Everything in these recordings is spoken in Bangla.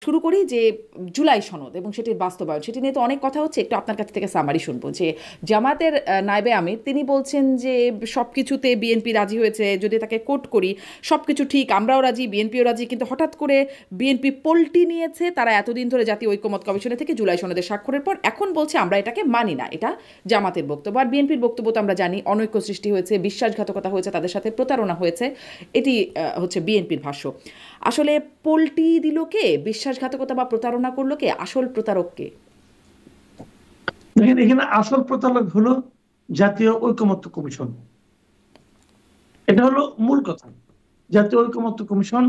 শুরু করি যে জুলাই সনদ এবং সেটির বাস্তবায়ন সেটি নিয়ে তো অনেক কথা হচ্ছে, একটু আপনার কাছ থেকে সামারি শুনবো যে জামাতের নায়েবে আমির তিনি বলছেন যে সব কিছুতে বিএনপি রাজি হয়েছে, যদি তাকে কোট করি সব কিছু ঠিক, আমরাও রাজি বিএনপিও রাজি, কিন্তু হঠাৎ করে বিএনপি পল্টি নিয়েছে, তারা এতদিন ধরে জাতীয় ঐকমত্য কমিশনে থেকে জুলাই সনদের স্বাক্ষরের পর এখন বলছে আমরা এটাকে মানি না। এটা জামাতের বক্তব্য। আর বিএনপির বক্তব্য তো আমরা জানি, অনৈক্য সৃষ্টি হয়েছে, বিশ্বাসঘাতকতা হয়েছে, তাদের সাথে প্রতারণা হয়েছে, এটি হচ্ছে বিএনপির ভাষ্য। আসলে পোল্টি দিল কে, বিশ্বাসঘাতকতা বা প্রতারণা করলো কে, আসল প্রতারক কে? দেখেন, এখানে আসল প্রতারক হলো জাতীয় ঐকমত্য কমিশন। এটা হলো মূল কথা। জাতীয় ঐকমত্য কমিশন,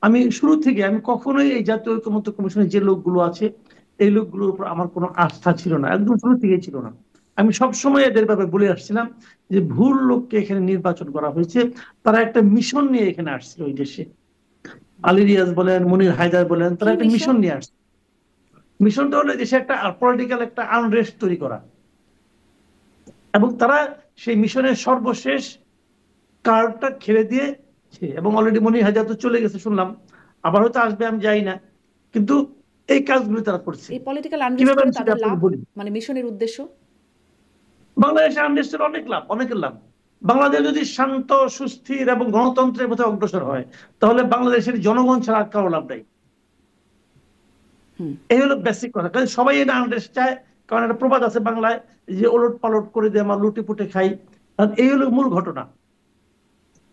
আমি শুরু থেকে আমি কখনোই এই জাতীয় ঐকমত্য কমিশনের যে লোকগুলো আছে এই লোকগুলোর উপর আমার কোনো আস্থা ছিল না, একদম শুরু থেকে ছিল না। আমি সবসময় এদের ব্যাপারে বলে আসছিলাম যে ভুল লোককে এখানে নির্বাচন করা হয়েছে। তারা একটা মিশন নিয়ে এখানে আসছিল ওই দেশে। আলী রিয়াজ বলেন, মনির হায়দার বলেন, তারা কি একটা মিশন? মিশন নিয়ে আসছে। মিশনটা হলো দেশে একটা পলিটিক্যাল একটা আনরেস্ট তৈরি করা, এবং তারা সেই মিশনের সর্বশেষ কার্ডটা খেলে দিয়েছে। এবং অলরেডি মনির হায়দার তো চলে গেছে শুনলাম, আবার হয়তো আসবে, আমি জানি না। কিন্তু এই কাজগুলো তারা করছে। এই পলিটিক্যাল আনরেস্ট কিভাবে করে আমি সেটা তাদের আপনাকে লাভ, বলি। মানে মিশনের উদ্দেশ্য? বাংলাদেশে আনরেস্টের অনেক লাভ, অনেকের লাভ। বাংলাদেশ যদি শান্ত সুস্থির এবং গণতন্ত্রের পথে অগ্রসর হয়, তাহলে বাংলাদেশের জনগণ ছাড়া আর কারো লাভ নাই। হুম। এই হলো বেসিক কথা, কারণ সবাই এটা আনরেস্ট চায়। কারণ একটা প্রবাদ আছে বাংলায় যে ওলট পালট করে দিয়ে আমরা লুটে পুটে খাই। কারণ এই হলো মূল ঘটনা।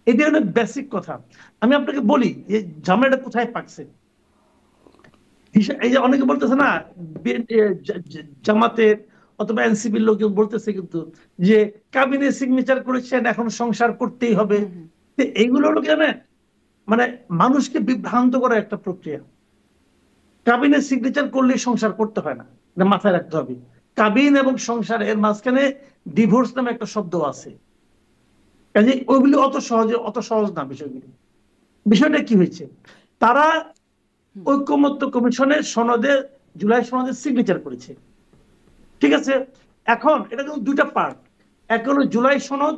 এটা হলো বেসিক কথা। আমি আপনাকে বলি যে ঝামেলাটা কোথায় পাকছে। এই যে অনেকে বলতেছে না, জামাতের অথবা এনসিপির লোকজন বলতেছে কিন্তু যে কাবিনে সিগনেচার করেছেন, এখন সংসার করতেই হবে। হুম। হুম। তো এইগুলো হলো কি জানেন, মানে মানুষকে বিভ্রান্ত করা একটা প্রক্রিয়া। কাবিনে সিগনেচার করলে সংসার করতে হয় না, এটা মাথায় রাখতে হবে। কাবিন এবং সংসার এর মাঝখানে ডিভোর্স নামে একটা শব্দ আছে। কাজে ওইগুলি অত সহজ না বিষয়গুলি। বিষয়টা কি হয়েছে, তারা হুম। ঐকমত্য কমিশনের সনদে, জুলাই সনদে সিগনেচার করেছে। ঠিক আছে, এখন এটা কিন্তু দুইটা পার্ট। এক হলো জুলাই সনদ,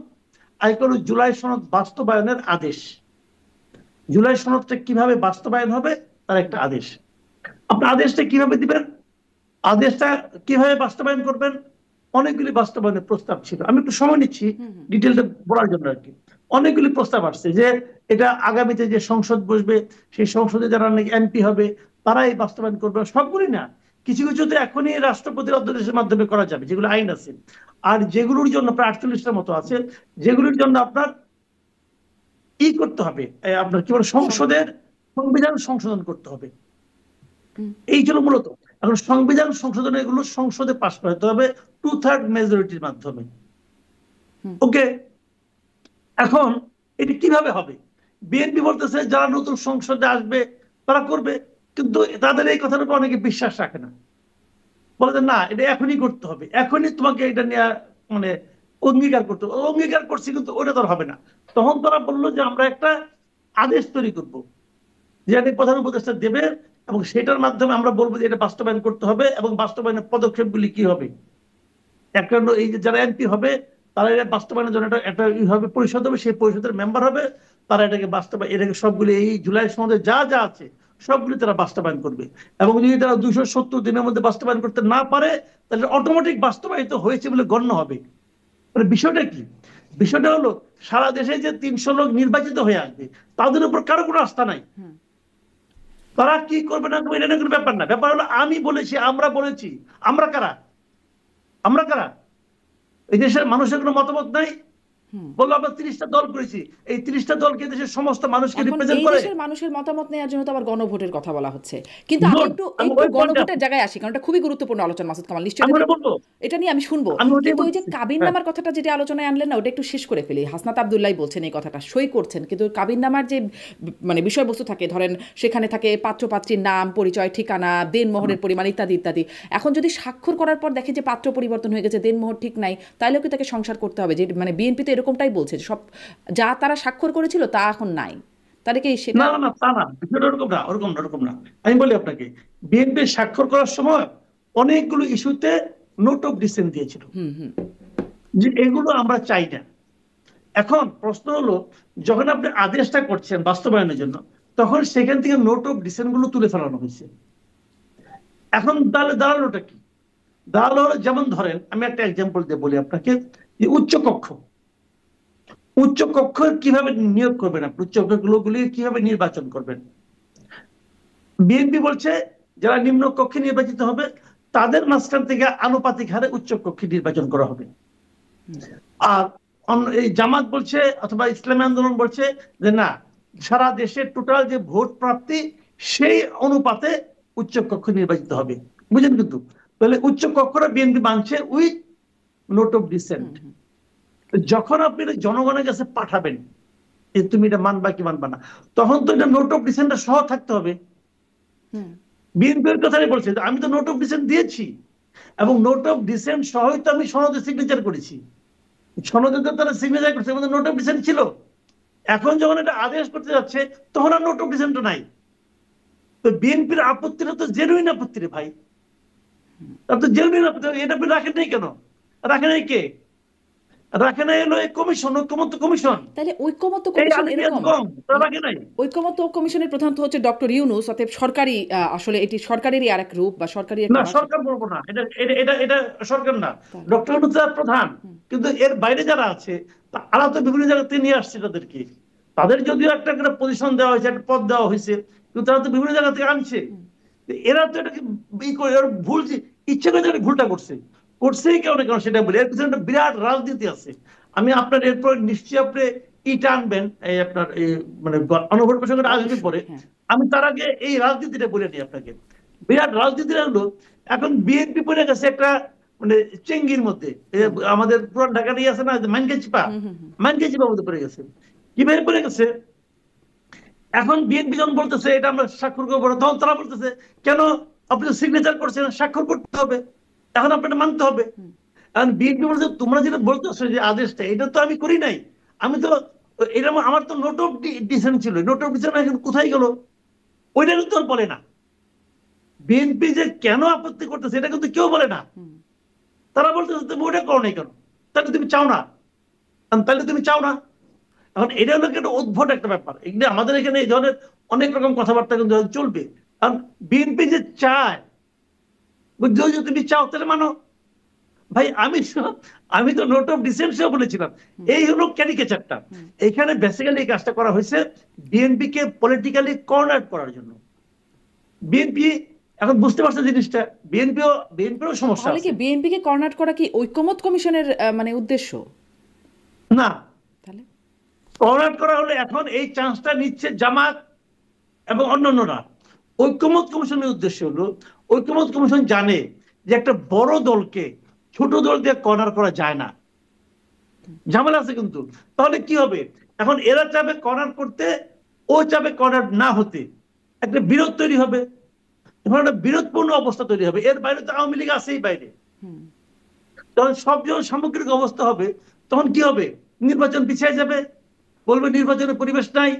আর এক হলো জুলাই সনদ বাস্তবায়নের আদেশ। জুলাই সনদটা কিভাবে বাস্তবায়ন হবে তার একটা আদেশ। আপনার আদেশটা কিভাবে দিবেন, আদেশটা কিভাবে বাস্তবায়ন করবেন, অনেকগুলি বাস্তবায়নের প্রস্তাব ছিল। আমি একটু সময় নিচ্ছি হুম। হুম। ডিটেলটা বলার জন্য আর কি। অনেকগুলি প্রস্তাব আসছে যে এটা আগামীতে যে সংসদ বসবে সেই সংসদে যারা নাকি এমপি হবে তারা এই বাস্তবায়ন করবে, সবগুলি না। কিছু কিছু তো এখনই রাষ্ট্রপতির অধ্যাদেশের মাধ্যমে করা যাবে, যেগুলো আইন আছে। আর যেগুলোর জন্য প্রায় 48টার মতো আছে, যেগুলোর জন্য আপনার করতে হবে, আপনার কি বলে, সং সংসদের সংবিধান সংশোধন করতে হবে। হুম। এই জন্য মূলত এখন সংবিধান সংশোধনের এগুলো সংসদে পাশ করাতে হবে 2/3 মেজরিটির মাধ্যমে। হুম। ওকে, এখন এটি কিভাবে হবে? বিএনপি বলতেছে যারা নতুন সংসদে আসবে তারা করবে, কিন্তু তাদের এই কথার উপর অনেকে বিশ্বাস রাখে না। বলে যে না, এটা এখনই করতে হবে, এখনই তোমাকে এটা নিয়ে মানে অঙ্গীকার করতে হবে। অঙ্গীকার করছি কিন্তু ওটা তো আর হবে না। তখন তারা বললো যে আমরা একটা আদেশ তৈরি করব, যেটা প্রধান উপদেষ্টা দেবে, এবং সেটার মাধ্যমে আমরা বলবো যে এটা বাস্তবায়ন করতে হবে এবং বাস্তবায়নের পদক্ষেপগুলি কি হবে। একটা হলো এই যে যারা এমপি হবে তারা এটা বাস্তবায়নের জন্য একটা একটা হবে, পরিষদ হবে, সেই পরিষদের মেম্বার হবে। তারা এটাকে সবগুলি এই জুলাই সনদে যা যা আছে সবগুলি তারা বাস্তবায়ন করবে। এবং যদি তারা 270 দিনের মধ্যে বাস্তবায়ন করতে না পারে, তাহলে অটোমেটিক বাস্তবায়িত হয়েছে বলে গণ্য হবে। মানে বিষয়টা কি, বিষয়টা হলো সারা দেশে যে 300 লোক নির্বাচিত হয়ে আসবে তাদের উপর কারো কোনো আস্থা নাই। হুম। তারা কি করবে না করবে এটা কোনো ব্যাপার না, ব্যাপার হলো আমি বলেছি, আমরা বলেছি। আমরা কারা? আমরা কারা? এই দেশের মানুষের কোনো মতামত নাই। হুম। বললো আমরা 30টা দল করেছি, এই 30টা দলকে দেশের সমস্ত মানুষকে এখন রিপ্রেজেন্ট এই করে। দেশের মানুষের মতামত নেওয়ার জন্য তো আবার গণভোটের কথা বলা হচ্ছে। কিন্তু আমি গুড, একটু আমি একটু ওই পয়েন্টে গণভোটের আসছি। জায়গায় আসি, কারণ এটা খুবই গুরুত্বপূর্ণ আলোচনা। মাসুদ কামাল নিশ্চয়ই আমি এটা ওটা নিয়ে, বলবো, এটা নিয়ে আমি শুনবো। আমি ওটাই কিন্তু ওই যে বলছি। হ্যাঁ, কাবিননামার কথাটা যেটা আলোচনায় আনলেন না, ওটা একটু শেষ করে ফেলি। হাসনাত আবদুল্লাহ বলছেন এই কথাটা, সই করছেন, কিন্তু কাবিননামার যে মানে বিষয়বস্তু থাকে, ধরেন সেখানে থাকে পাত্র পাত্রীর নাম, পরিচয়, ঠিকানা, দেনমোহরের পরিমাণ ইত্যাদি ইত্যাদি। এখন যদি স্বাক্ষর করার পর দেখে যে পাত্র পরিবর্তন হয়ে গেছে, দেনমোহর ঠিক নাই, তাহলেও কি তাকে সংসার করতে হবে? যে মানে বিএনপি তো এরকমটাই বলছে যে সব যা তারা স্বাক্ষর করেছিল তা এখন নাই, তাহলে কি সেটা? না না না, তা না, বিষয়টা ওরকম না, ওরকম না, ওরকম না। আমি বলি আপনাকে, বিএনপি স্বাক্ষর করার সময় অনেকগুলো ইস্যুতে নোট অফ ডিসেন্ট দিয়েছিল হুম। হুম। যে এগুলো আমরা চাই না। এখন প্রশ্ন হলো, যখন আপনি আদেশটা করছেন বাস্তবায়নের জন্য, তখন সেখান থেকে নোট অফ ডিসেন্ট গুলো তুলে ফেলানো হয়েছে। এখন তাহলে দাঁড়ালোটা কি? দাঁড়ালো হলো, যেমন ধরেন আমি একটা এক্সাম্পল দিয়ে বলি আপনাকে, যে উচ্চ কক্ষ কিভাবে নিয়োগ করবেন, আপনি উচ্চ কক্ষগুলি কিভাবে নির্বাচন করবেন? বিএনপি বলছে যারা নিম্ন কক্ষে নির্বাচিত হবে তাদের মাঝখান থেকে আনুপাতিক হারে উচ্চ কক্ষে নির্বাচন করা হবে। আর এই জামাত বলছে অথবা ইসলামী আন্দোলন বলছে যে না, সারা দেশের টোটাল যে ভোট প্রাপ্তি সেই অনুপাতে উচ্চ কক্ষ নির্বাচিত হবে। বুঝলেন? কিন্তু তাহলে উচ্চ কক্ষরা বিএনপি মানছে উইথ নোট অফ ডিসেন্ট। যখন আপনি এটা জনগণের কাছে পাঠাবেন যে তুমি এটা মানবা কি মানবা না, তখন তো এটা নোট অফ ডিসেন্ট সহ থাকতে হবে। বিএনপির কথাই বলছে, আমি তো নোট অফ ডিসেন্ট দিয়েছি এবং নোট অফ ডিসেন্ট সহই তো আমি সনদে সিগনেচার করেছি। সনদে তো তারা সিগনেচার করছে, নোট অফ ডিসেন্ট ছিল। এখন যখন এটা আদেশ করতে যাচ্ছে তখন আর নোট অফ ডিসেন্ট নাই। তো বিএনপির আপত্তিটা তো জেনুইন আপত্তি রে ভাই, তার তো জেনুইন আপত্তি। এটা আপনি রাখেন নাই কেন? রাখেন নাই কে? রাখে নাই হলো এই কমিশন, ঐক্যমত্য কমিশন। তাহলে ঐক্যমত্য এই কমিশন আলিমিয়াত এরকম, কম, তারা রাখে নাই। ঐক্যমত্য কমিশনের প্রধান তো হচ্ছে ডক্টর ইউনূস, অতএব সরকারি আসলে এটি সরকারেরই আরেক রূপ বা সরকারি না, একটা সরকার বলবো না, এটা এটা এটা এটা সরকার না। ডক্টর ইউনূস প্রধান, কিন্তু এর বাইরে যারা আছে তারা তো বিভিন্ন জায়গাতে নিয়ে আসছে তাদেরকে। তাদের যদিও একটা করে পজিশন দেওয়া হয়েছে, একটা পদ দেওয়া হয়েছে, কিন্তু তারা তো বিভিন্ন জায়গা থেকে আনছে। এরা তো এটাকে ভুল, ইচ্ছে করে যেটা ভুলটা করছেই কেউ না কেন সেটা বলি। এর পিছনে একটা বিরাট রাজনীতি আছে। আমি আপনার এরপর নিশ্চয়ই আপনি ইটা আনবেন, এই আপনার এই মানে অনবর প্রসঙ্গটা আসবে পরে। আমি তার আগে এই রাজনীতিটা বলে নিই আপনাকে। বিরাট রাজনীতি হলো এখন বিএনপি পড়ে গেছে একটা মানে চেঙ্গির মধ্যে। আমাদের পুরান ঢাকা নিয়ে আছে না, মানকেচিপা মধ্যে পড়ে গেছে। কিভাবে পড়ে গেছে? এখন বিএনপি যখন বলতেছে এটা আমরা স্বাক্ষর করবো না, তখন তারা বলতেছে কেন আপনি সিগনেচার করছেন, স্বাক্ষর করতে হবে, এখন আপনাকে মানতে হবে। এখন বিএনপি বলছে তোমরা যেটা বলতেছো যে আদেশটা, এটা তো আমি করি নাই, আমি তো এটা আমার তো নোট অফ ডিসেন্ট ছিল, নোট অফ ডিসেন্ট এখন কোথায় গেল? ওইটা কিন্তু আর বলে না। বিএনপি যে কেন আপত্তি করতেছে এটা কিন্তু কেউ বলে না। তারা বলতেছে তুমি ওটা করো নাই কেন? তাহলে তুমি চাও না, তাহলে তুমি চাও না। এখন এটা হলো একটা উদ্ভট একটা ব্যাপার। এগুলো আমাদের এখানে এই ধরনের অনেক রকম কথাবার্তা কিন্তু চলবে। কারণ বিএনপি যে চায়, যদি তুমি চাও তাহলে মানো। ভাই আমি তো নোট অফ ডিসেন্সিও বলেছিলাম। এই হলো ক্যারিকেচারটা। এখানে বেসিক্যালি এই কাজটা করা হয়েছে বিএনপি কে পলিটিক্যালি কর্নার করার জন্য। বিএনপি এখন বুঝতে পারছে জিনিসটা, বিএনপিরও সমস্যা তাহলে কি আছে। বিএনপি কে কর্নার করা কি ঐক্যমত্য কমিশনের মানে উদ্দেশ্য? না, তাহলে কর্নার করা হলে এখন এই চান্সটা নিচ্ছে জামাত এবং অন্যান্যরা। ঐক্যমত্য কমিশনের উদ্দেশ্য হলো, ঐক্যমত্য কমিশন জানে যে একটা বড় দলকে ছোট দল দিয়ে কর্নার করা যায় না, ঝামেলা আছে কিন্তু। তাহলে কি হবে? এখন এরা চাবে কর্নার করতে, ও চাবে কর্নার না হতে, একটা বিরোধ তৈরি হবে। এখন একটা বিরোধপূর্ণ অবস্থা তৈরি হবে। এর বাইরে তো আওয়ামী লীগ আছেই বাইরে। তখন সব যখন সামগ্রিক অবস্থা হবে তখন কি হবে? নির্বাচন পিছিয়ে যাবে, বলবে নির্বাচনের পরিবেশ নাই।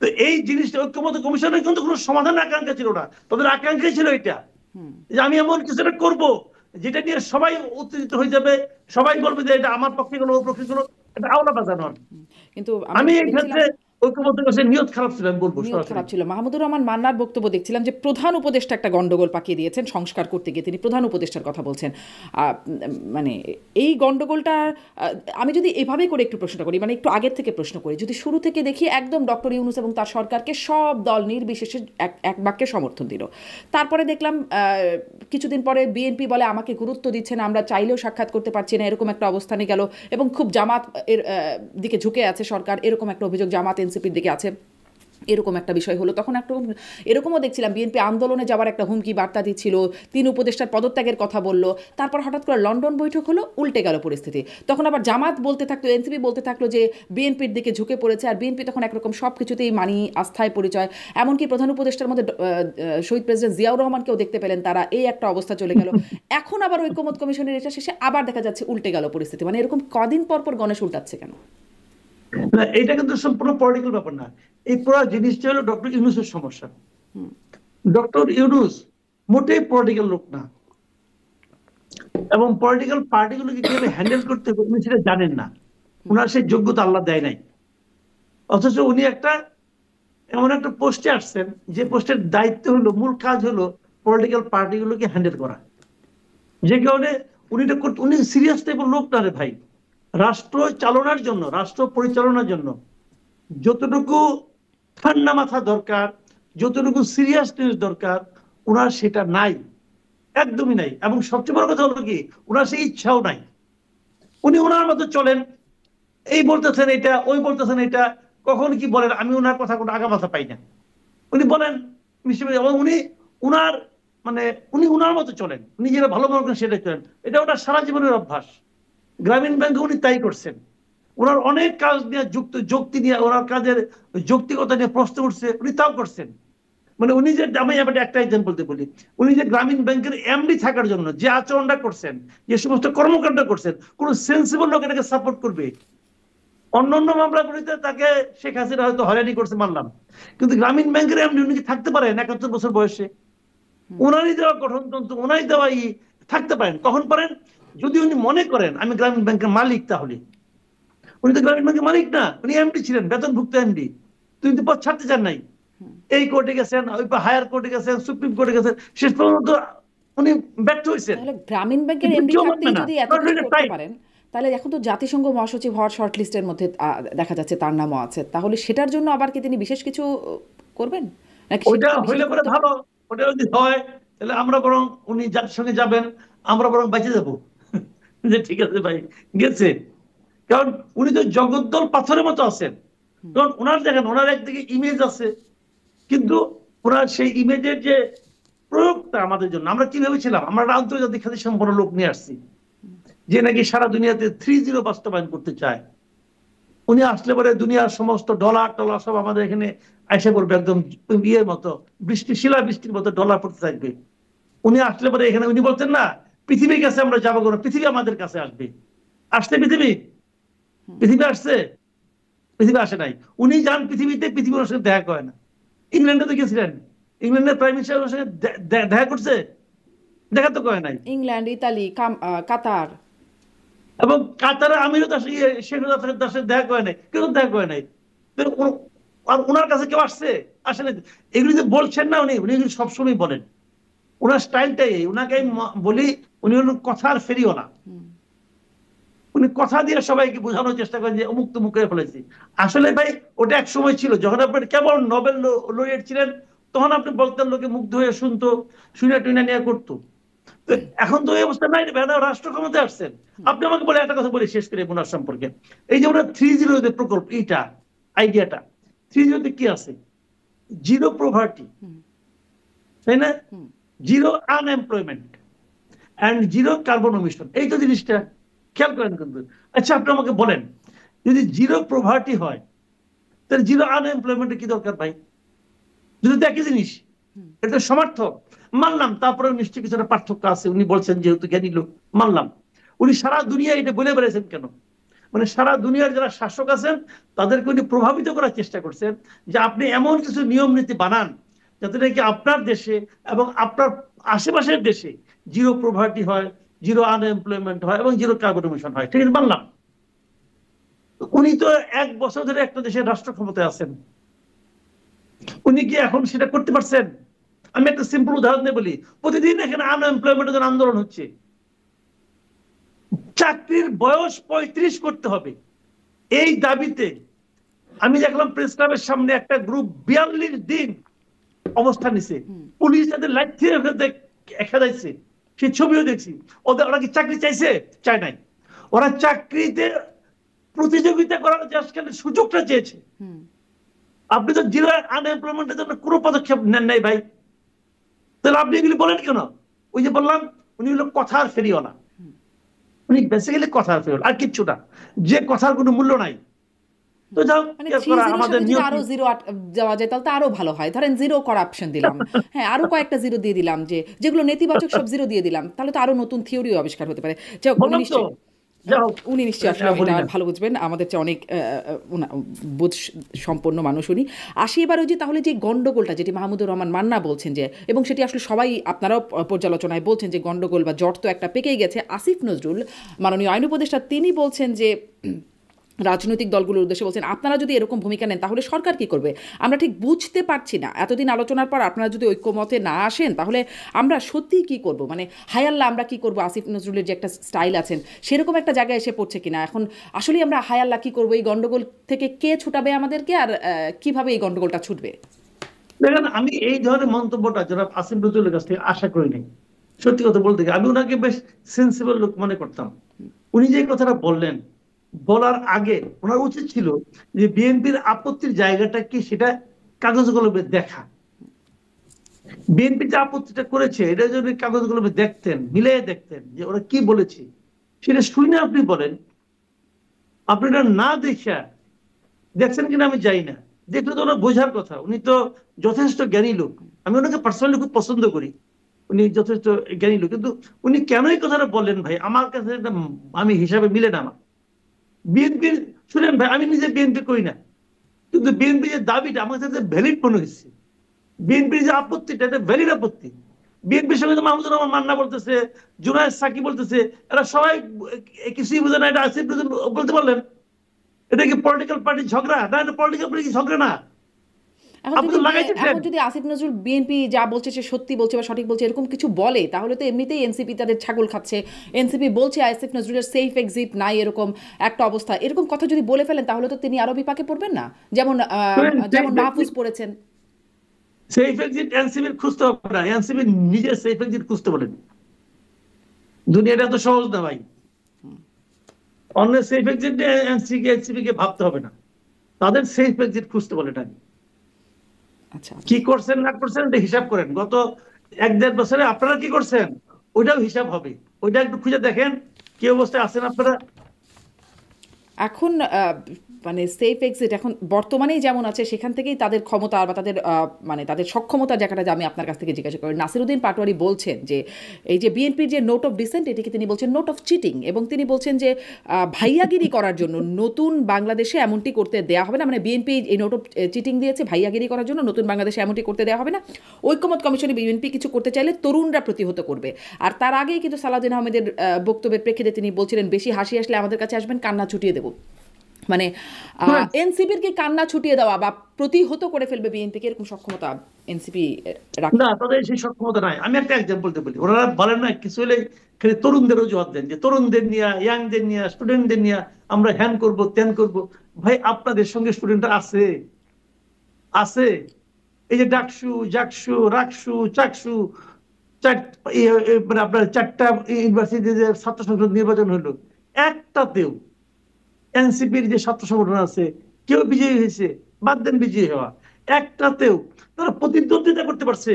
তো এই জিনিসটা ঐক্যমত্য কমিশনের কিন্তু কোনো সমাধান আকাঙ্ক্ষা ছিল না, তাদের আকাঙ্ক্ষা ছিল এটা যে আমি এমন কিছু একটা করবো যেটা নিয়ে সবাই উত্তেজিত হয়ে যাবে, সবাই বলবে যে এটা আমার পক্ষে গেলো, ওর পক্ষে গেলো, এটা আওলা বাজানো। কিন্তু আমি এই ক্ষেত্রে ঐক্যমত্য কমিশনের নিয়ত খারাপ ছিল, আমি বলবো নিয়ত খারাপ ছিল। মাহমুদুর রহমান মান্নার বক্তব্য দেখছিলাম যে প্রধান উপদেষ্টা একটা গন্ডগোল পাকিয়ে দিয়েছেন সংস্কার করতে গিয়ে, তিনি প্রধান উপদেষ্টার কথা বলছেন। মানে এই গন্ডগোলটা আমি যদি এভাবে করে একটু প্রশ্নটা করি, মানে একটু আগের থেকে প্রশ্ন করি, যদি শুরু থেকে দেখি একদম ডক্টর ইউনূস এবং তার সরকারকে সব দল নির্বিশেষে এক বাক্যে সমর্থন দিল। তারপরে দেখলাম কিছুদিন পরে বিএনপি বলে আমাকে গুরুত্ব দিচ্ছে না, আমরা চাইলেও সাক্ষাৎ করতে পারছি না, এরকম একটা অবস্থানে গেল এবং খুব জামাত এর দিকে ঝুঁকে আছে সরকার, এরকম একটা অভিযোগ জামাত এনসিপির দিকে আছে, এরকম একটা বিষয় হলো। তখন একটা এরকমও দেখছিলাম বিএনপি আন্দোলনে যাওয়ার একটা হুমকি বার্তা দিচ্ছিল, 3 উপদেষ্টার পদত্যাগের কথা বললো। তারপর হঠাৎ করে লন্ডন বৈঠক হলো, উল্টে গেল পরিস্থিতি। তখন আবার জামাত বলতে থাকলো, এনসিপি বলতে থাকলো যে বিএনপির দিকে ঝুঁকে পড়েছে, আর বিএনপি তখন একরকম সব কিছুতেই মানি, আস্থায় পরিচয়। এমনকি প্রধান উপদেষ্টার মধ্যে শহীদ প্রেসিডেন্ট জিয়াউর রহমানকেও দেখতে পেলেন তারা, এই একটা অবস্থা চলে গেল। এখন আবার ঐক্যমত্য কমিশনের এটা শেষে আবার দেখা যাচ্ছে উল্টে গেল পরিস্থিতি। মানে এরকম কদিন পর পর গণেশ উল্টাচ্ছে কেন? না, এটা কিন্তু সম্পূর্ণ পলিটিক্যাল ব্যাপার না। এই পুরো জিনিসটা হলো ডক্টর ইউনূসের সমস্যা। ডক্টর ইউনূস মোটেই পলিটিক্যাল লোক না, এবং পলিটিক্যাল পার্টিগুলোকে কিভাবে হ্যান্ডেল করতে হবে উনি সেটা জানেন না। ওনার সেই যোগ্যতা আল্লাহ দেয় নাই। অথচ উনি এমন একটা পোস্টে আসছেন যে পোস্টের দায়িত্ব হলো, মূল কাজ হলো পলিটিক্যাল পার্টিগুলোকে হ্যান্ডেল করা। যে কারণে উনি সিরিয়াস টাইপের লোক না রে ভাই। রাষ্ট্র চালনার জন্য, রাষ্ট্র পরিচালনার জন্য যতটুকু ঠান্ডা মাথা দরকার, যতটুকু সিরিয়াসনেস দরকার, ওনার সেটা নাই, একদমই নাই। এবং সবচেয়ে বড় কথা হলো কি, ওনার সেই ইচ্ছাও নাই। উনি ওনার মতো চলেন, এই বলতেছেন এটা, ওই বলতেছেন এটা, কখন কি বলেন আমি ওনার কথা কোনো আগা মাথা পাই না। উনি বলেন এবং উনি উনার মানে উনি উনার মতো চলেন, উনি যেটা ভালো মনে করেন সেটাই চলেন। এটা ওনার সারা জীবনের অভ্যাস। গ্রামীণ ব্যাংকে উনি তাই করছেন। ওনার অনেক কাজ নিয়ে যুক্তি নিয়ে, ওনার কাজের যৌক্তিকতা নিয়ে প্রশ্ন উঠছে, উনি তাও করছেন। মানে উনি যে, আমি এবার একটা এক্সাম্পল দিয়ে বলি, উনি যে গ্রামীণ ব্যাংকের এমডি থাকার জন্য যে আচরণটা করছেন, যে সমস্ত কর্মকাণ্ড করছেন, কোন সেন্সিবল লোক এটাকে সাপোর্ট করবে? অন্যান্য মামলাগুলিতে তাকে শেখ হাসিনা হয়তো হয়রানি করছে মানলাম, কিন্তু গ্রামীণ ব্যাংকের এমডি উনি কি থাকতে পারেন 71 বছর বয়সে? ওনারই দেওয়া গঠনতন্ত্র, ওনারই দেওয়া থাকতে পারেন। কখন পারেন? যদি উনি মনে করেন আমি গ্রামীণ ব্যাংকের মালিক। তাহলে উনি তো গ্রামীণ ব্যাংকের মালিক না, উনি এমডি ছিলেন, বেতনভুক্ত এমডি। তিনি তো পদ ছাড়তে চান নাই। এই কোর্টে গেছেন, ওই হায়ার কোর্টে গেছেন, সুপ্রিম কোর্টে গেছেন, শেষ পর্যন্ত উনি ব্যর্থ হয়েছেন। তাহলে গ্রামীণ ব্যাংকের এমডি থাকতেই যদি এত কিছু করতে পারেন, তাহলে এখন তো জাতিসংঘ মহাসচিব হওয়ার শর্ট লিস্টের মধ্যে দেখা যাচ্ছে তার নামও আছে। তাহলে সেটার জন্য আবার কি তিনি বিশেষ কিছু করবেন নাকি? ওইটা হইলে পরে ভালো। ওটা যদি হয় তাহলে আমরা বরং, উনি যার সঙ্গে যাবেন আমরা বরং বেঁচে যাবো। যে ঠিক আছে ভাই গেছে। কারণ উনি তো জগদ্দল পাথরের মতো আছেন। কারণ ওনার দেখেন, ওনার একদিকে ইমেজ আছে, কিন্তু ওনার সেই ইমেজের যে প্রয়োগটা আমাদের জন্য, আমরা কি ভেবেছিলাম আমরা আন্তর্জাতিক খ্যাতি সম্পন্ন লোক নিয়ে আসছি যে নাকি সারা দুনিয়াতে 3-0 বাস্তবায়ন করতে চায়। উনি আসলে পরে দুনিয়ার সমস্ত ডলার টলার সব আমাদের এখানে আইসা করবে, একদম ইয়ের মতো, শিলা বৃষ্টির মতো ডলার পড়তে থাকবে। উনি আসলে পরে এখানে উনি বলতেন না পৃথিবীর কাছে আমরা যাবো, কোনো পৃথিবী আমাদের কাছে আসবে। আসছে পৃথিবী? পৃথিবী আসছে? পৃথিবী আসে নাই। উনি যান পৃথিবীতে, পৃথিবীর সঙ্গে দেখা করে না। ইংল্যান্ডে তো গেছিলেন, ইংল্যান্ডের প্রাইম মিনিস্টারের সঙ্গে দেখা করছে? দেখা তো করে নাই। ইংল্যান্ড, ইতালি, কাতার এবং কাতারের আমিরও তার শেখ তার সাথে দেখা করে নাই, কেউ দেখা করে নাই। আর ওনার কাছে কেউ আসছে? আসে নাই। এগুলি যে বলছেন না, উনি উনি সবসময় বলেন, ওনার স্টাইলটাই। ওনাকে আমি বলি উনি হলেন কথার ফেরিও না। উনি কথা দিয়ে সবাইকে বোঝানোর চেষ্টা করেন যে অমুক তমুক করে ফেলেছি। আসলে ভাই ওটা এক সময় ছিল যখন আপনি কেবল নোবেল লরিয়েট ছিলেন, তখন আপনি বলতেন, লোকে মুগ্ধ হয়ে শুনতো, শুনে টুনে নিয়ে করতো। এখন তো এই অবস্থা নাই, রাষ্ট্র ক্ষমতায় আসছেন। আপনি আমাকে বলে একটা কথা বলে শেষ করে ওনার সম্পর্কে। এই যে ওনার 3-0 প্রকল্প, এইটা আইডিয়াটা 3-0 কি আছে? জিরো প্রভার্টি, তাই না? Zero unemployment and zero carbon emission. এই তো জিনিসটা খেয়াল করেন কিন্তু। আচ্ছা আপনি আমাকে বলেন, যদি জিরো প্রভার্টি হয় তাহলে জিরো আনএমপ্লয়মেন্টের কি দরকার ভাই? যদি তো একই জিনিস, এটা সমার্থক মানলাম। তারপরে নিশ্চয়ই কিছুটা পার্থক্য আছে, উনি বলছেন যেহেতু জ্ঞানী লোক, মানলাম। উনি সারা দুনিয়া এটা বলে বেড়েছেন কেন? মানে সারা দুনিয়ার যারা শাসক আছেন তাদেরকে উনি প্রভাবিত করার চেষ্টা করছেন যে আপনি এমন কিছু নিয়ম নীতি বানান যাতে নাকি আপনার দেশে এবং আপনার আশেপাশের দেশে জিরো প্রভার্টি হয়, জিরো আনএমপ্লয়মেন্ট হয় এবং জিরো কার্বন এমিশন হয়। ঠিক আছে, মানলাম। উনি তো 1 বছর ধরে একটা দেশের রাষ্ট্র ক্ষমতায় আছেন, উনি কি এখন সেটা করতে পারছেন? আমি একটা সিম্পল উদাহরণ দিয়ে বলি, প্রতিদিন এখানে আনএমপ্লয়মেন্টের জন্য আন্দোলন হচ্ছে। চাকরির বয়স 35 করতে হবে, এই দাবিতে আমি দেখলাম প্রেস ক্লাবের সামনে একটা গ্রুপ 42 দিন অবস্থান নিছে। পুলিশ তাদের লাইট খেদাইছে, সেই ছবিও দেখছি। ওরা কি চাকরি চাইছে? চায় নাই। ওরা চাকরিতে প্রতিযোগিতা করার সুযোগটা চেয়েছে। আপনি তো জিরো আনএমপ্লয়মেন্টের জন্য কোনো পদক্ষেপ নেন নাই ভাই, তাহলে আপনি এগুলি বলেন কেন? ওই যে বললাম, উনি হলো কথার ফেরিওয়ালা। উনি বেসিক্যালি কথার ফেরিওয়ালা, আর কিচ্ছু না, যে কথার কোনো মূল্য নাই। তো যাও, আমাদের আরো জিরো দেওয়া যায় তাহলে তো আরো ভালো হয়। ধরেন জিরো করাপশন দিলাম, হ্যাঁ আরো কয়েকটা জিরো দিয়ে দিলাম, যেগুলো নেতিবাচক সব জিরো দিয়ে দিলাম, তাহলে তো আরো নতুন থিওরি আবিষ্কার হতে পারে। উনি নিশ্চয়ই আসলে এটা ভালো বুঝবেন, আমাদের চেয়ে অনেক বোধ সম্পন্ন মানুষ উনি। আসি এবার ওই যে তাহলে যে গন্ডগোলটা যেটি মাহমুদুর রহমান মান্না বলছেন যে, এবং সেটি আসলে সবাই আপনারাও পর্যালোচনায় বলছেন যে গন্ডগোল বা জট তো একটা পেকেই গেছে। আসিফ নজরুল মাননীয় আইন উপদেষ্টা তিনি বলছেন যে রাজনৈতিক দলগুলোর উদ্দেশ্যে বলছেন, আপনারা যদি এরকম ভূমিকা নেন তাহলে সরকার কি করবে? আমরা ঠিক বুঝতে পারছি না। এতদিন আলোচনার পর আপনারা যদি ঐক্যমতে না আসেন তাহলে আমরা সত্যিই কি করব? মানে হায়াল্লাহ আমরা কি করব? আসিফ নজরুলের যে একটা স্টাইল আছেন সেরকম একটা জায়গায় এসে পড়ছে কিনা এখন? আসলে আমরা হায়াল্লাহ কি করব? এই গন্ডগোল থেকে কে ছুটাবে আমাদেরকে, আর কিভাবে এই গন্ডগোলটা ছুটবে? দেখেন, আমি এই ধরনের মন্তব্যটা জনাব আসিফ নজরুলের কাছ থেকে আশা করিনি। সত্যি কথা বলতে গেলে আমি ওনাকে বেশ সেন্সিবল লোক মনে করতাম। উনি যে কথাটা বললেন, বলার আগে ওনার উচিত ছিল যে বিএনপির আপত্তির জায়গাটা কি সেটা কাগজ কলমে দেখা। বিএনপি যে আপত্তিটা করেছে এটা যদি কাগজ কলমে দেখতেন, মিলিয়ে দেখতেন যে ওরা কি বলেছে, সেটা শুনে আপনি বলেন। আপনি এটা না দেখা, দেখছেন কিনা আমি জানি না, দেখলে তো ওনার বোঝার কথা। উনি তো যথেষ্ট জ্ঞানী লোক, আমি ওনাকে পার্সোনালি খুব পছন্দ করি, উনি যথেষ্ট জ্ঞানী লোক। কিন্তু উনি কেন এই কথাটা বললেন ভাই, আমার কাছে একটা আমি হিসাবে মিলে না আমার। বিএনপি, শুনেন ভাই, আমি নিজে বিএনপি করি না, কিন্তু বিএনপি যে দাবিটা আমার কাছে ভ্যালিড মনে হয়েছে। বিএনপির যে আপত্তিটা, এটা ভ্যালিড আপত্তি। বিএনপির সঙ্গে তো মাহমুদুর রহমান মান্না বলতেছে, জুনায়েদ সাকি বলতেছে, এরা সবাই কিছুই বুঝে না। এটা আসিফ নজরুল বলতে পারলেন? এটা কি পলিটিক্যাল পার্টির ঝগড়া? না, এটা পলিটিক্যাল পার্টির ঝগড়া না। এখন আপনি যদি তো লাগাইতেছেন। এখন যদি আসিফ নজরুল বিএনপি যা বলছে সে সত্যি বলছে বা সঠিক বলছে এরকম কিছু বলে, তাহলে তো এমনিতেই এনসিপি তাদের ছাগল খাচ্ছে। এনসিপি বলছে আসিফ নজরুলের সেফ এক্সিট নাই, এরকম একটা অবস্থা। এরকম কথা যদি বলে ফেলেন তাহলে তো তিনি আরো বিপাকে পড়বেন না? যেমন যেমন মাহফুজ পড়েছেন। সেফ এক্সিট এনসিবির খুঁজতে হবে না, এনসিবি নিজে সেফ এক্সিট খুঁজতে বলেন। দুনিয়াটা তো সহজ না ভাই। অন্য সেফ এক্সিট এনসিবি কে ভাবতে হবে না, তাদের সেফ এক্সিট খুঁজতে বলে। এটা আচ্ছা, কি করছেন না করছেন এটা হিসাব করেন। গত 1-1.5 বছরে আপনারা কি করছেন ওইটাও হিসাব হবে। ওইটা একটু খুঁজে দেখেন কি অবস্থায় আছেন আপনারা। এখন মানে সেফ এক্সিট এখন বর্তমানেই যেমন আছে সেখান থেকেই তাদের ক্ষমতা বা তাদের মানে তাদের সক্ষমতার জায়গাটা যে আমি আপনার কাছ থেকে জিজ্ঞাসা করি। নাসিরুদ্দিন পাটোয়ারি বলছেন যে এই যে বিএনপির যে নোট অফ ডিসেন্ট, এটিকে তিনি বলছেন নোট অফ চিটিং, এবং তিনি বলছেন যে ভাইয়াগিরি করার জন্য নতুন বাংলাদেশে এমনটি করতে দেওয়া হবে না। মানে বিএনপি এই নোট অফ চিটিং দিয়েছে ভাইয়াগিরি করার জন্য, নতুন বাংলাদেশে এমনটি করতে দেওয়া হবে না। ঐক্যমত কমিশনে বিএনপি কিছু করতে চাইলে তরুণরা প্রতিহত করবে। আর তার আগেই কিন্তু সালাউদ্দিন আহমেদের বক্তব্যের প্রেক্ষিতে তিনি বলছিলেন বেশি হাসি আসলে আমাদের কাছে আসবেন, কান্না ছুটিয়ে দেবো। মানে এনসিপির কি কান্না ছুটিয়ে দেওয়া বা প্রতিহত করে ফেলবে বিএনপিকে, এরকম সক্ষমতা এনসিপি রাখে? না, তাদের সেই সক্ষমতা নাই। আমি একটা এক্সাম্পল বলি, ওনারা বলেন না কিছু হলে খালি তরুণদের অজুহাত দেন, যে তরুণদের নিয়ে, ইয়াংদের নিয়ে, স্টুডেন্টদের নিয়ে আমরা হ্যান করব ত্যান করব। ভাই আপনাদের সঙ্গে স্টুডেন্টরা আছে, আছে। এই যে ডাকসু, জাকসু, রাকসু, চাকসু, মানে আপনার 4টা ইউনিভার্সিটি যে ছাত্র সংসদ নির্বাচন হলো, একটাতেও এনসিপির যে ছাত্র সংগঠন আছে কেউ বিজয়ী হয়েছে? বাদ দেন বিজয়ী হওয়া, একটাতেও তারা প্রতিদ্বন্দ্বিতা করতে পারছে,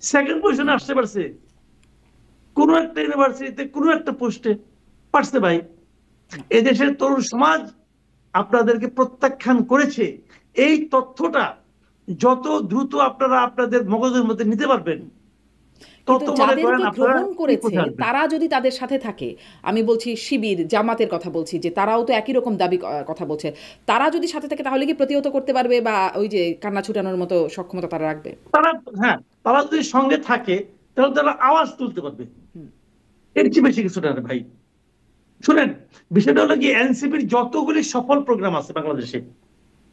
সেকেন্ড পজিশনে আসতে পারছে কোন একটা ইউনিভার্সিটিতে, কোন একটা পোস্টে? পারছে ভাই। এদেশের তরুণ সমাজ আপনাদেরকে প্রত্যাখ্যান করেছে। এই তথ্যটা যত দ্রুত আপনারা আপনাদের মগজের মধ্যে নিতে পারবেন, কিন্তু তত মনে করেন যাদেরকে আপনারা গ্রহণ ঠিক করেছে পথে আসবেন। তারা যদি তাদের সাথে থাকে, আমি বলছি শিবির জামাতের কথা বলছি, যে তারাও তো একই রকম দাবি কথা বলছে, তারা যদি সাথে থাকে তাহলে কি প্রতিহত করতে পারবে বা ওই যে কান্না ছুটানোর মতো সক্ষমতা তারা রাখবে? তারা, হ্যাঁ, তারা যদি সঙ্গে থাকে তাহলে তারা আওয়াজ তুলতে পারবে। এর চেয়ে বেশি কিছু না রে ভাই। শুনেন, বিষয়টা হলো কি, এনসিপির যতগুলি সফল প্রোগ্রাম আছে বাংলাদেশে,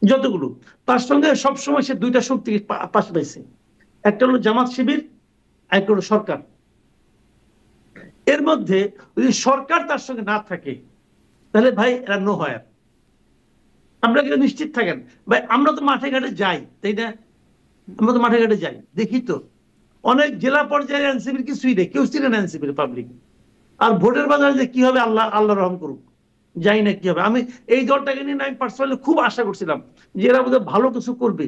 যতগুলো, তার সঙ্গে সবসময় সে দুইটা শক্তি পাশে পাইছে। একটা হলো জামাত শিবির, একটা হলো সরকার। এর মধ্যে যদি সরকার তার সঙ্গে না থাকে তাহলে ভাই এরা নো হয়। আপনারা কিন্তু নিশ্চিত থাকেন ভাই, আমরা তো মাঠে ঘাটে যাই, তাই না? আমরা তো মাঠে ঘাটে যাই, দেখি তো অনেক জেলা পর্যায়ে এনসিপির কিছুই নেই, কেউ ছিলেন এনসিপির পাবলিক। আর ভোটের বাজারে যে কি হবে আল্লাহ আল্লাহ রহম করুক, জানি না কি হবে। আমি এই দলটাকে নিয়ে আমি পার্সোনালি খুব আশা করছিলাম যে এরা বোধহয় ভালো কিছু করবে,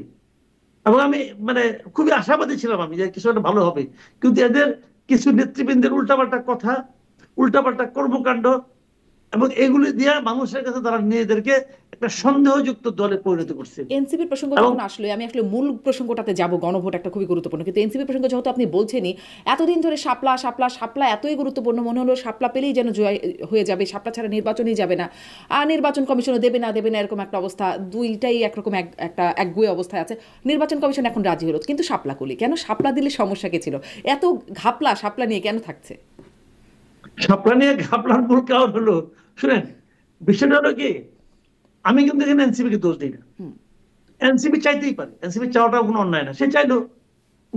এবং আমি মানে খুবই আশাবাদী ছিলাম আমি যে কিছু একটা ভালো হবে। কিন্তু এদের কিছু নেতৃবৃন্দের উল্টাপাল্টা কথা, উল্টাপাল্টা কর্মকাণ্ড, এবং এগুলি দিয়ে মানুষের কাছে তারা নিজেদেরকে একটা সন্দেহযুক্ত দলে পরিণত করছে। এনসিপির প্রসঙ্গ এবং যখন আসলো, আমি আসলে মূল প্রসঙ্গটাতে যাব। গণভোট একটা খুবই গুরুত্বপূর্ণ, কিন্তু এনসিপির প্রসঙ্গ যেহেতু আপনি বলছেনই, এতদিন ধরে শাপলা শাপলা শাপলা এতই গুরুত্বপূর্ণ মনে হলো শাপলা পেলেই যেন জয় হয়ে যাবে, শাপলা ছাড়া নির্বাচনই যাবে না, আর নির্বাচন কমিশনও দেবে না দেবে না, এরকম একটা অবস্থা, দুইটাই একরকম একটা একগুঁয়ে অবস্থায় আছে। নির্বাচন কমিশন এখন রাজি হলো, কিন্তু শাপলা কলি কেন? শাপলা দিলে সমস্যা কে ছিল? এত ঘাপলা শাপলা নিয়ে কেন থাকছে? শাপলা নিয়ে ঘাপলার মূল কারণ হলো, শুনেন, বিষয়টা হলো কি, আমি কিন্তু এখানে এনসিপি কে দোষ দিই না, এনসিপি চাইতেই পারে, এনসিপি চাওয়াটা কোনো অন্যায় না, সে চাইলো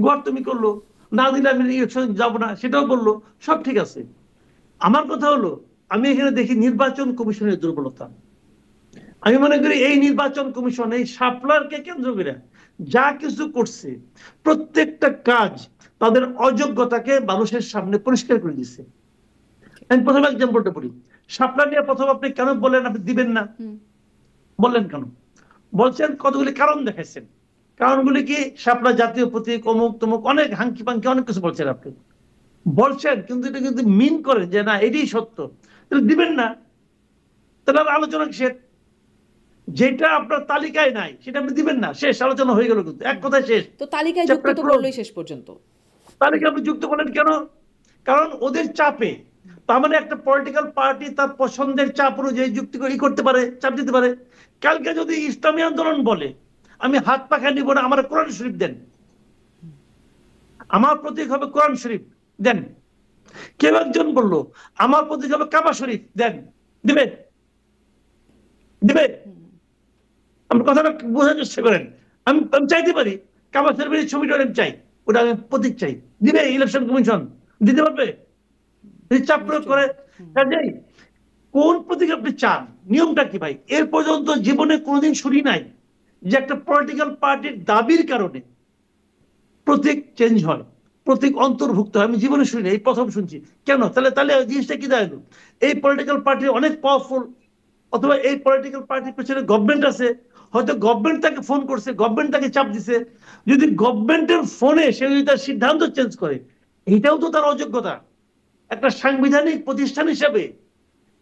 গোয়ার তুমি করলো, না দিলে আমি ইলেকশন যাবো না সেটাও বললো, সব ঠিক আছে। আমার কথা হলো আমি এখানে দেখি নির্বাচন কমিশনের দুর্বলতা। আমি মনে করি এই নির্বাচন কমিশন এই শাপলারকে কেন্দ্র করে যা কিছু করছে প্রত্যেকটা কাজ তাদের অযোগ্যতাকে মানুষের সামনে পরিষ্কার করে দিচ্ছে। আমি প্রথম এক্সাম্পলটা বলি, শাপলার নিয়ে প্রথম আপনি কেন বললেন আপনি দিবেন না, বললেন কেন? বলছেন কতগুলি কারণ দেখাইছেন, কারণগুলি কি শাপলা জাতীয় প্রতীক অমুক তমুক অনেক হাঙ্কি পাঙ্কি অনেক কিছু বলছেন আপনি, বলছেন কিন্তু এটা কিন্তু মিন করেন যে না এটাই সত্য, তাহলে দিবেন না, তাহলে আর আলোচনা শেষ। যেটা আপনার তালিকায় নাই সেটা আপনি দিবেন না, শেষ, আলোচনা হয়ে গেল, কিন্তু এক কথায় শেষ। তো তালিকায় যুক্ত তো করলোই শেষ পর্যন্ত। তালিকা আপনি যুক্ত করেন কেন? কারণ ওদের চাপে, তার মানে একটা পলিটিক্যাল পার্টি তার পছন্দের চাপ অনুযায়ী যুক্তি করতে পারে, চাপ দিতে পারে। কালকে যদি ইসলামী আন্দোলন বলে আমি হাত পাখা নিব না, আমার কোরআন শরীফ দেন, আমার প্রতীক হবে কোরআন শরীফ দেন, কেউ একজন বললো আমার প্রতীক হবে কাবা শরীফ দেন, দিবে? দিবে? আমার কথাটা বোঝার চেষ্টা করেন। আমি চাইতে পারি কাবা শরীফের ছবিটা আমি চাই, ওটা আমি প্রতীক চাই, দিবে ইলেকশন কমিশন? দিতে পারবে? চাপ প্রয়োগ করে। কাজেই কোন প্রতীক আপনি চান, নিয়মটা কি ভাই? এর পর্যন্ত জীবনে কোনোদিন শুনি নাই যে একটা পলিটিক্যাল পার্টির দাবির কারণে প্রতীক চেঞ্জ হয়, প্রতীক অন্তর্ভুক্ত হয়, আমি জীবনে শুনি, এই প্রথম শুনছি। কেন? তাহলে তাহলে জিনিসটা কি দাঁড়ালো? এই পলিটিক্যাল পার্টি অনেক পাওয়ারফুল, অথবা এই পলিটিক্যাল পার্টির পেছনে গভর্নমেন্ট আছে, হয়তো গভর্নমেন্ট তাকে ফোন করছে, গভর্নমেন্ট তাকে চাপ দিছে। যদি গভর্নমেন্টের ফোনে সে যদি তার সিদ্ধান্ত চেঞ্জ করে, এটাও তো তার অযোগ্যতা। একটা সাংবিধানিক প্রতিষ্ঠান হিসেবে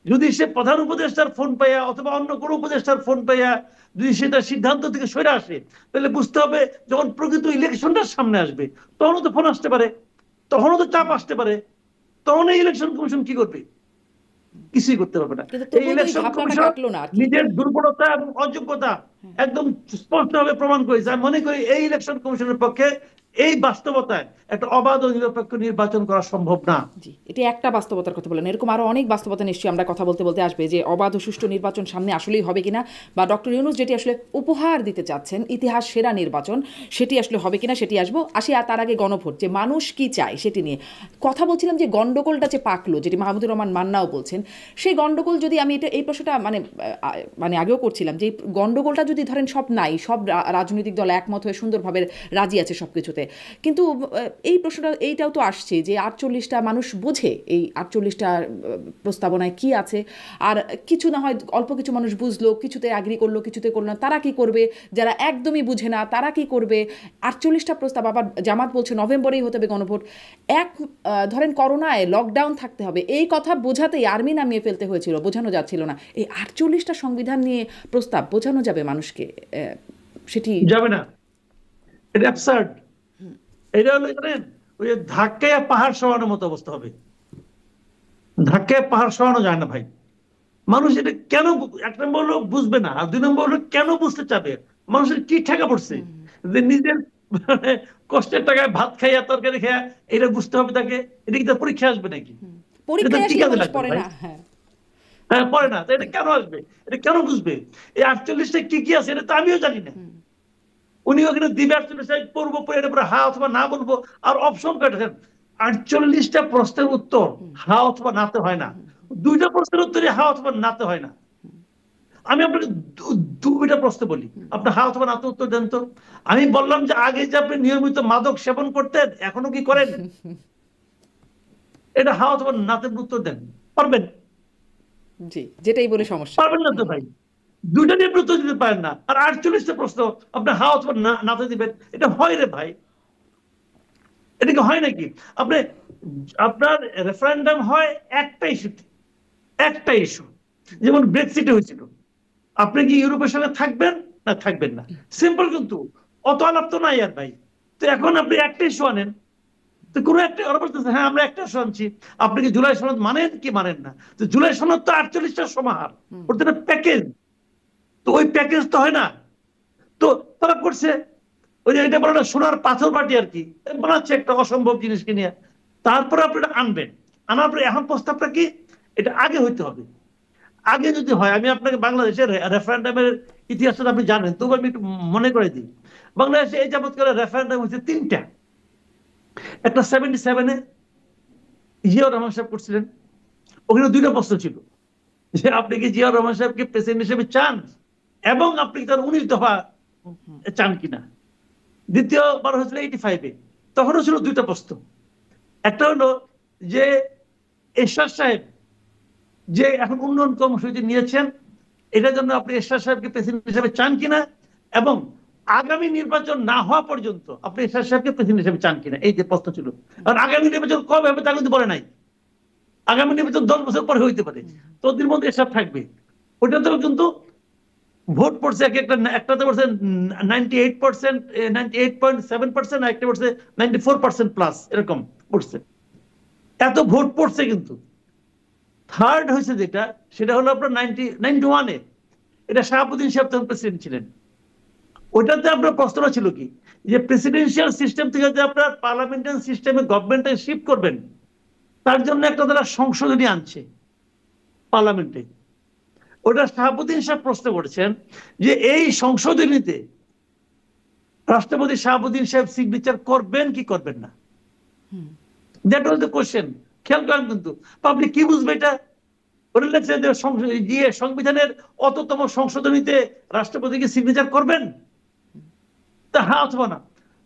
যদি সে প্রধান উপদেষ্টার ফোন পাইয়া অথবা অন্য কোনো উপদেষ্টার ফোন পাইয়া যদি সে তার সিদ্ধান্ত থেকে সরে আসে, তাহলে বুঝতে হবে যখন প্রকৃত ইলেকশনটার সামনে আসবে তখনও তো ফোন আসতে পারে, তখনও তো চাপ আসতে পারে, তখন এই ইলেকশন কমিশন কি করবে? কিছুই করতে পারবে না। এই ইলেকশন কমিশন নিজের দুর্বলতা এবং অযোগ্যতা একদম স্পষ্টভাবে প্রমাণ করেছে। আমি মনে করি এই ইলেকশন কমিশনের পক্ষে এই বাস্তবতায় একটা অবাধ ও নিরপেক্ষ নির্বাচন করা সম্ভব না। জি, এটা একটা বাস্তবতার কথা বলেন, এরকম আরো অনেক বাস্তবতা নিশ্চয়ই আমরা কথা বলতে বলতে আসবে যে অবাধ ও সুষ্ঠু নির্বাচন সামনে আসলেই হবে কিনা, বা ডক্টর ইউনূস যেটি আসলে উপহার দিতে চাচ্ছেন ইতিহাস সেরা নির্বাচন, সেটি আসলে হবে কিনা সেটি আসি। আর তার আগে গণভোট, যে মানুষ কি চায় সেটি নিয়ে কথা বলছিলাম। যে গন্ডগোলটা যে পাকলো, যেটি মাহমুদুর রহমান মান্নাও বলছেন, সেই গন্ডগোল যদি আমি এই প্রশ্নটা মানে আগেও করছিলাম, যে গন্ডগোলটা যদি ধরেন সব নাই, সব রাজনৈতিক দল একমত হয়ে সুন্দরভাবে রাজি আছে সব কিছুতে, কিন্তু এই প্রশ্নটা এইটাও তো আসছে যে 48টা মানুষ বোঝে এই 48টা প্রস্তাবনায় কি আছে, আর কিছু না হয় অল্প কিছু মানুষ বুঝলো, কিছুতে অ্যাগ্রি করলো, কিছুতে করলো না, তারা কি করবে? যারা একদমই বুঝে না তারা কি করবে? 48টা প্রস্তাব, আবার জামাত বলছে নভেম্বরেই হতে হবে গণভোট, ধরেন করোনায় লকডাউন থাকতে হবে, এই কথা বোঝাতেই আর্মি নামিয়ে ফেলতে হয়েছিল, বোঝানো যাচ্ছিল না। এই 48টা সংবিধান নিয়ে প্রস্তাব বোঝানো যাবে মানুষকে? সেটি যাবে না, এটা অ্যাবসার্ড। এটা হলো জানেন ওই যে ধাক্কায় পাহাড় সরানোর মতো অবস্থা হবে। ধাক্কায় পাহাড় সরানো যায় না ভাই। মানুষ এটা কেন, এক নম্বর হলো বুঝবে না, আর দুই নম্বর হলো কেন বুঝতে চাবে? মানুষের কি ঠেকা পড়ছে যে নিজের মানে কষ্টের টাকায় ভাত খাইয়া তরকারি খাইয়া এটা বুঝতে হবে তাকে? এটা কি তার পরীক্ষা আসবে নাকি? পরীক্ষায় কি কাজে লাগবে পড়ে ভাই? না। হ্যাঁ, পড়ে না, তো এটা কেন আসবে? এটা কেন বুঝবে? এই 48টা কি কি আছে এটা তো আমিও জানি না। উনি ওখানে দিবে 48টা পড়বো, পড়ে এটা পরে হা অথবা না বলবো, আর অপশন কাটেছেন। 48টা প্রশ্নের উত্তর হা অথবা নাতে হয় না, 2টা প্রশ্নের উত্তরে হা অথবা নাতে হয় না। আমি আপনাকে 2টা প্রশ্ন বলি, আপনি হা অথবা নাতে উত্তর দেন তো। আমি বললাম যে আগে যে আপনি নিয়মিত মাদক সেবন করতেন এখনো কি করেন? এটা হা অথবা নাতে উত্তর দেন, পারবেন? জি, যেটাই বলে সমস্যা। পারবেন না তো ভাই, 2টা নিয়ে উত্তর দিতে পারেন না, আর 48টা প্রশ্ন আপনি হা অথবা নাতে দিবেন? এটা হয় রে ভাই? এটা কি হয় নাকি? আপনি আপনার রেফারেন্ডাম হয় একটা ইস্যুতে, একটা ইস্যু, যেমন ব্রেক্সিট হয়েছিল। আপনি কি ইউরোপের সঙ্গে থাকবেন না থাকবেন না, সিম্পল, কিন্তু অত আলাপ তো নাই আর ভাই। তো এখন আপনি একটা ইস্যু আনেন, তো কোনো একটা ওরা বলতেছে হ্যাঁ আমরা একটা ইস্যু আনছি, আপনি কি জুলাই সনদ মানেন কি মানেন না? তো জুলাই সনদ তো 48টার সমাহার, ওটা প্যাকেজ, তো ওই প্যাকেজ তো হয় না। তো তারা করছে ওই যে এটা বলে না সোনার পাথর বাটি আর কি, বানাচ্ছে একটা অসম্ভব জিনিসকে নিয়ে। তারপরে আপনি এটা আনবেন, আনার পরে এখন প্রস্তাবটা কি? এটা আগে হইতে হবে, আগে যদি হয়, আমি আপনাকে বাংলাদেশের রেফারেন্ডামের ইতিহাসটা আপনি জানেন, তবু আমি একটু মনে করে দিই। বাংলাদেশে এই যাবৎকালে রেফারেন্ডাম হচ্ছে 3টা। একটা 77-এ জিয়াউর রহমান সাহেব করছিলেন, ওখানে 2টা প্রশ্ন ছিল, যে আপনি কি জিয়াউর রহমান সাহেবকে প্রেসিডেন্ট হিসেবে চান এবং আপনি কি তার 19 দফা চান কিনা। দ্বিতীয়বার হয়েছিল 85-এ, তখনও ছিল 2টা প্রশ্ন। একটা হলো যে এরশাদ সাহেব যে এখন উন্নয়ন কর্মসূচি নিয়েছেন, এটার জন্য আপনি এরশাদ সাহেবকে প্রেসিডেন্ট হিসেবে চান কিনা, এবং আগামী নির্বাচন না হওয়া পর্যন্ত আপনি এরশাদ সাহেবকে প্রেসিডেন্ট হিসেবে চান কিনা, এই যে প্রশ্ন ছিল। আর আগামী নির্বাচন কবে হবে তা কিন্তু বলে নাই। আগামী নির্বাচন 10 বছর পরে হইতে পারে, ততদিন মধ্যে এরশাদ থাকবে। ওইটাতেও কিন্তু ভোট পড়ছে একটাতে পড়ছে 98%, 98.7%, আর একটা পড়ছে 94% প্লাস, এরকম পড়ছে। এত ভোট পড়ছে কিন্তু থার্ড হয়েছে যেটা, সেটা হলো আপনার 91-এ, এটা শাহাবুদ্দিন সাহেব তখন প্রেসিডেন্ট ছিলেন। ওইটাতে আপনার প্রশ্নটা ছিল কি, যে প্রেসিডেন্সিয়াল সিস্টেম থেকে যে আপনার পার্লামেন্টারি সিস্টেমে গভর্নমেন্টে শিফট করবেন, তার জন্য একটা তারা সংশোধনী আনছে পার্লামেন্টে। ওটা শাহাবুদ্দিন সাহেব প্রশ্ন করেছেন যে এই সংশোধনীতে রাষ্ট্রপতি শাহাবুদ্দিন সাহেব সিগনেচার করবেন কি করবেন না। That was the question. খেয়াল করেন কিন্তু পাবলিক কি বুঝবে এটা। ওরা লেখছে যে সংবিধানের অততম সংশোধনীতে রাষ্ট্রপতি কি সিগনেচার করবেন, তা হ্যাঁ অথবা না।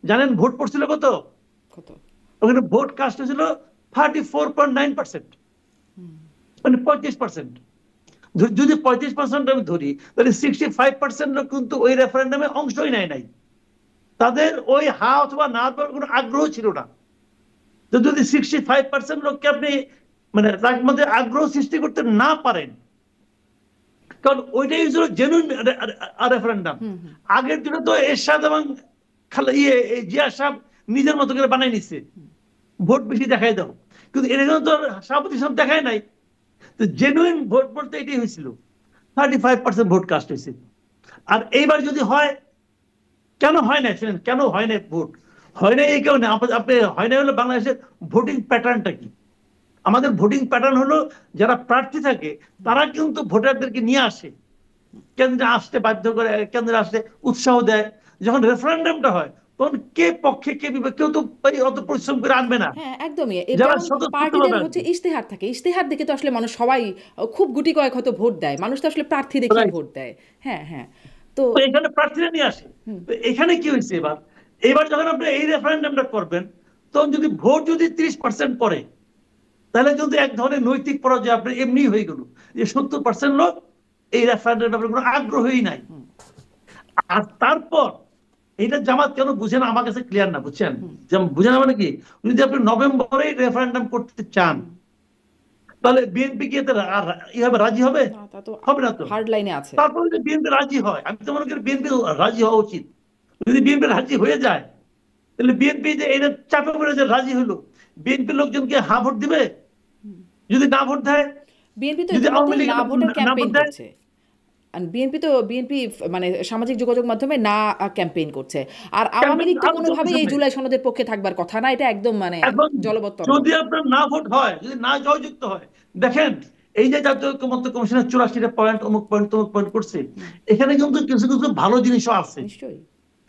জানেন ভোট পড়ছিল কত? ওখানে ভোট কাস্ট হয়েছিল 34.9%, মানে 35%। যদি 35% আমি ধরি, তাহলে 65% লোক কিন্তু ওই রেফারেন্ডামে অংশই নেয় নাই। তাদের ওই হা অথবা না দেওয়ার কোনো আগ্রহ ছিল না। তো যদি 65% লোককে আপনি মানে তার মধ্যে আগ্রহ সৃষ্টি করতে না পারেন, কারণ ওইটাই ছিল জেনুইন রেফারেন্ডাম। আগের দিনে তো এরশাদ এবং জিয়া সাহেব নিজের মতো করে বানাই নিচ্ছে, ভোট বেশি দেখাই দাও, কিন্তু এর জন্য তো শাহাবুদ্দিন সাহেব দেখায় নাই। তো জেনুইন ভোট বলতে এটাই হয়েছিল, 35% ভোট কাস্ট হয়েছে। আর এইবার যদি হয়, কেন হয় না শুনেন, কেন হয় না ভোট? হয় না এই কারণে, আপনি হয় না হলো বাংলাদেশের ভোটিং প্যাটার্নটা কি। আমাদের ভোটিং প্যাটার্ন হলো যারা প্রার্থী থাকে তারা কিন্তু ভোটারদেরকে নিয়ে আসে, কেন্দ্রে আসতে বাধ্য করে, কেন্দ্রে আসতে উৎসাহ দেয়। যখন রেফারেন্ডামটা হয় তখন কে পক্ষে কে বিপক্ষে, কেউ তো অত পরিশ্রম করে আনবে না। হ্যাঁ একদমই। যারা পার্টিদের স্বতঃস্ফূর্তভাবে হচ্ছে আসবে, ইশতেহার থাকে, ইশতেহার দেখে তো আসলে মানুষ সবাই খুব গুটি কয়েক হয়তো ভোট দেয়, মানুষ তো আসলে প্রার্থী দেখেই right? ভোট দেয়। হ্যাঁ হ্যাঁ। তো তো এখানে প্রার্থীরা নিয়ে আসে। তো এখানে কি হয়েছে এবার, এবার যখন আপনি এই রেফারেন্ডামটা করবেন, তখন যদি ভোট যদি 30% পড়ে, তাহলে কিন্তু এক ধরনের নৈতিক পরাজয় আপনার এমনি হয়ে গেল, যে 70% লোক এই রেফারেন্ডামের ব্যাপারে কোনো আগ্রহই নাই। আর তারপর এটা জামাত কেন বুঝে না আমার কাছে ক্লিয়ার না, বুঝছেন? বুঝে না মানে কি, যদি আপনি নভেম্বরে রেফারেন্ডাম করতে চান, তাহলে বিএনপি কি এতে এইভাবে রাজি হবে? হবে না তো। হার্ড লাইনে আছে। তারপরে যদি বিএনপি রাজি হয়, আমি তো মনে করি বিএনপি রাজি হওয়া উচিত। যদি বিএনপি রাজি হয়ে যায়, তাহলে বিএনপি যে এটা চাপে পড়ে যে রাজি হলো, বিএনপি লোকজনকে হা ভোট দিবে। যদি না ভোট দেয়, বিএনপি তো যদি আওয়ামী লীগ না ভোটের না ক্যাম্পেইন ভোট দেয়, করছে। বিএনপি মানে সামাজিক যোগাযোগ মাধ্যমে না ক্যাম্পেইন করছে। আর আওয়ামী লীগ তো কোনোভাবেই এই জুলাই সনদের পক্ষে থাকবার কথা না, এটা একদম মানে এখন জলবৎ। যদি আপনার না ভোট হয়, যদি না জয়যুক্ত হয়, দেখেন এই যে জাতীয় ঐক্যমত্য কমিশনের 84টা পয়েন্ট অমুক পয়েন্ট তমুক পয়েন্ট করছে, এখানে কিন্তু কিছু কিছু ভালো জিনিসও আছে। নিশ্চয়ই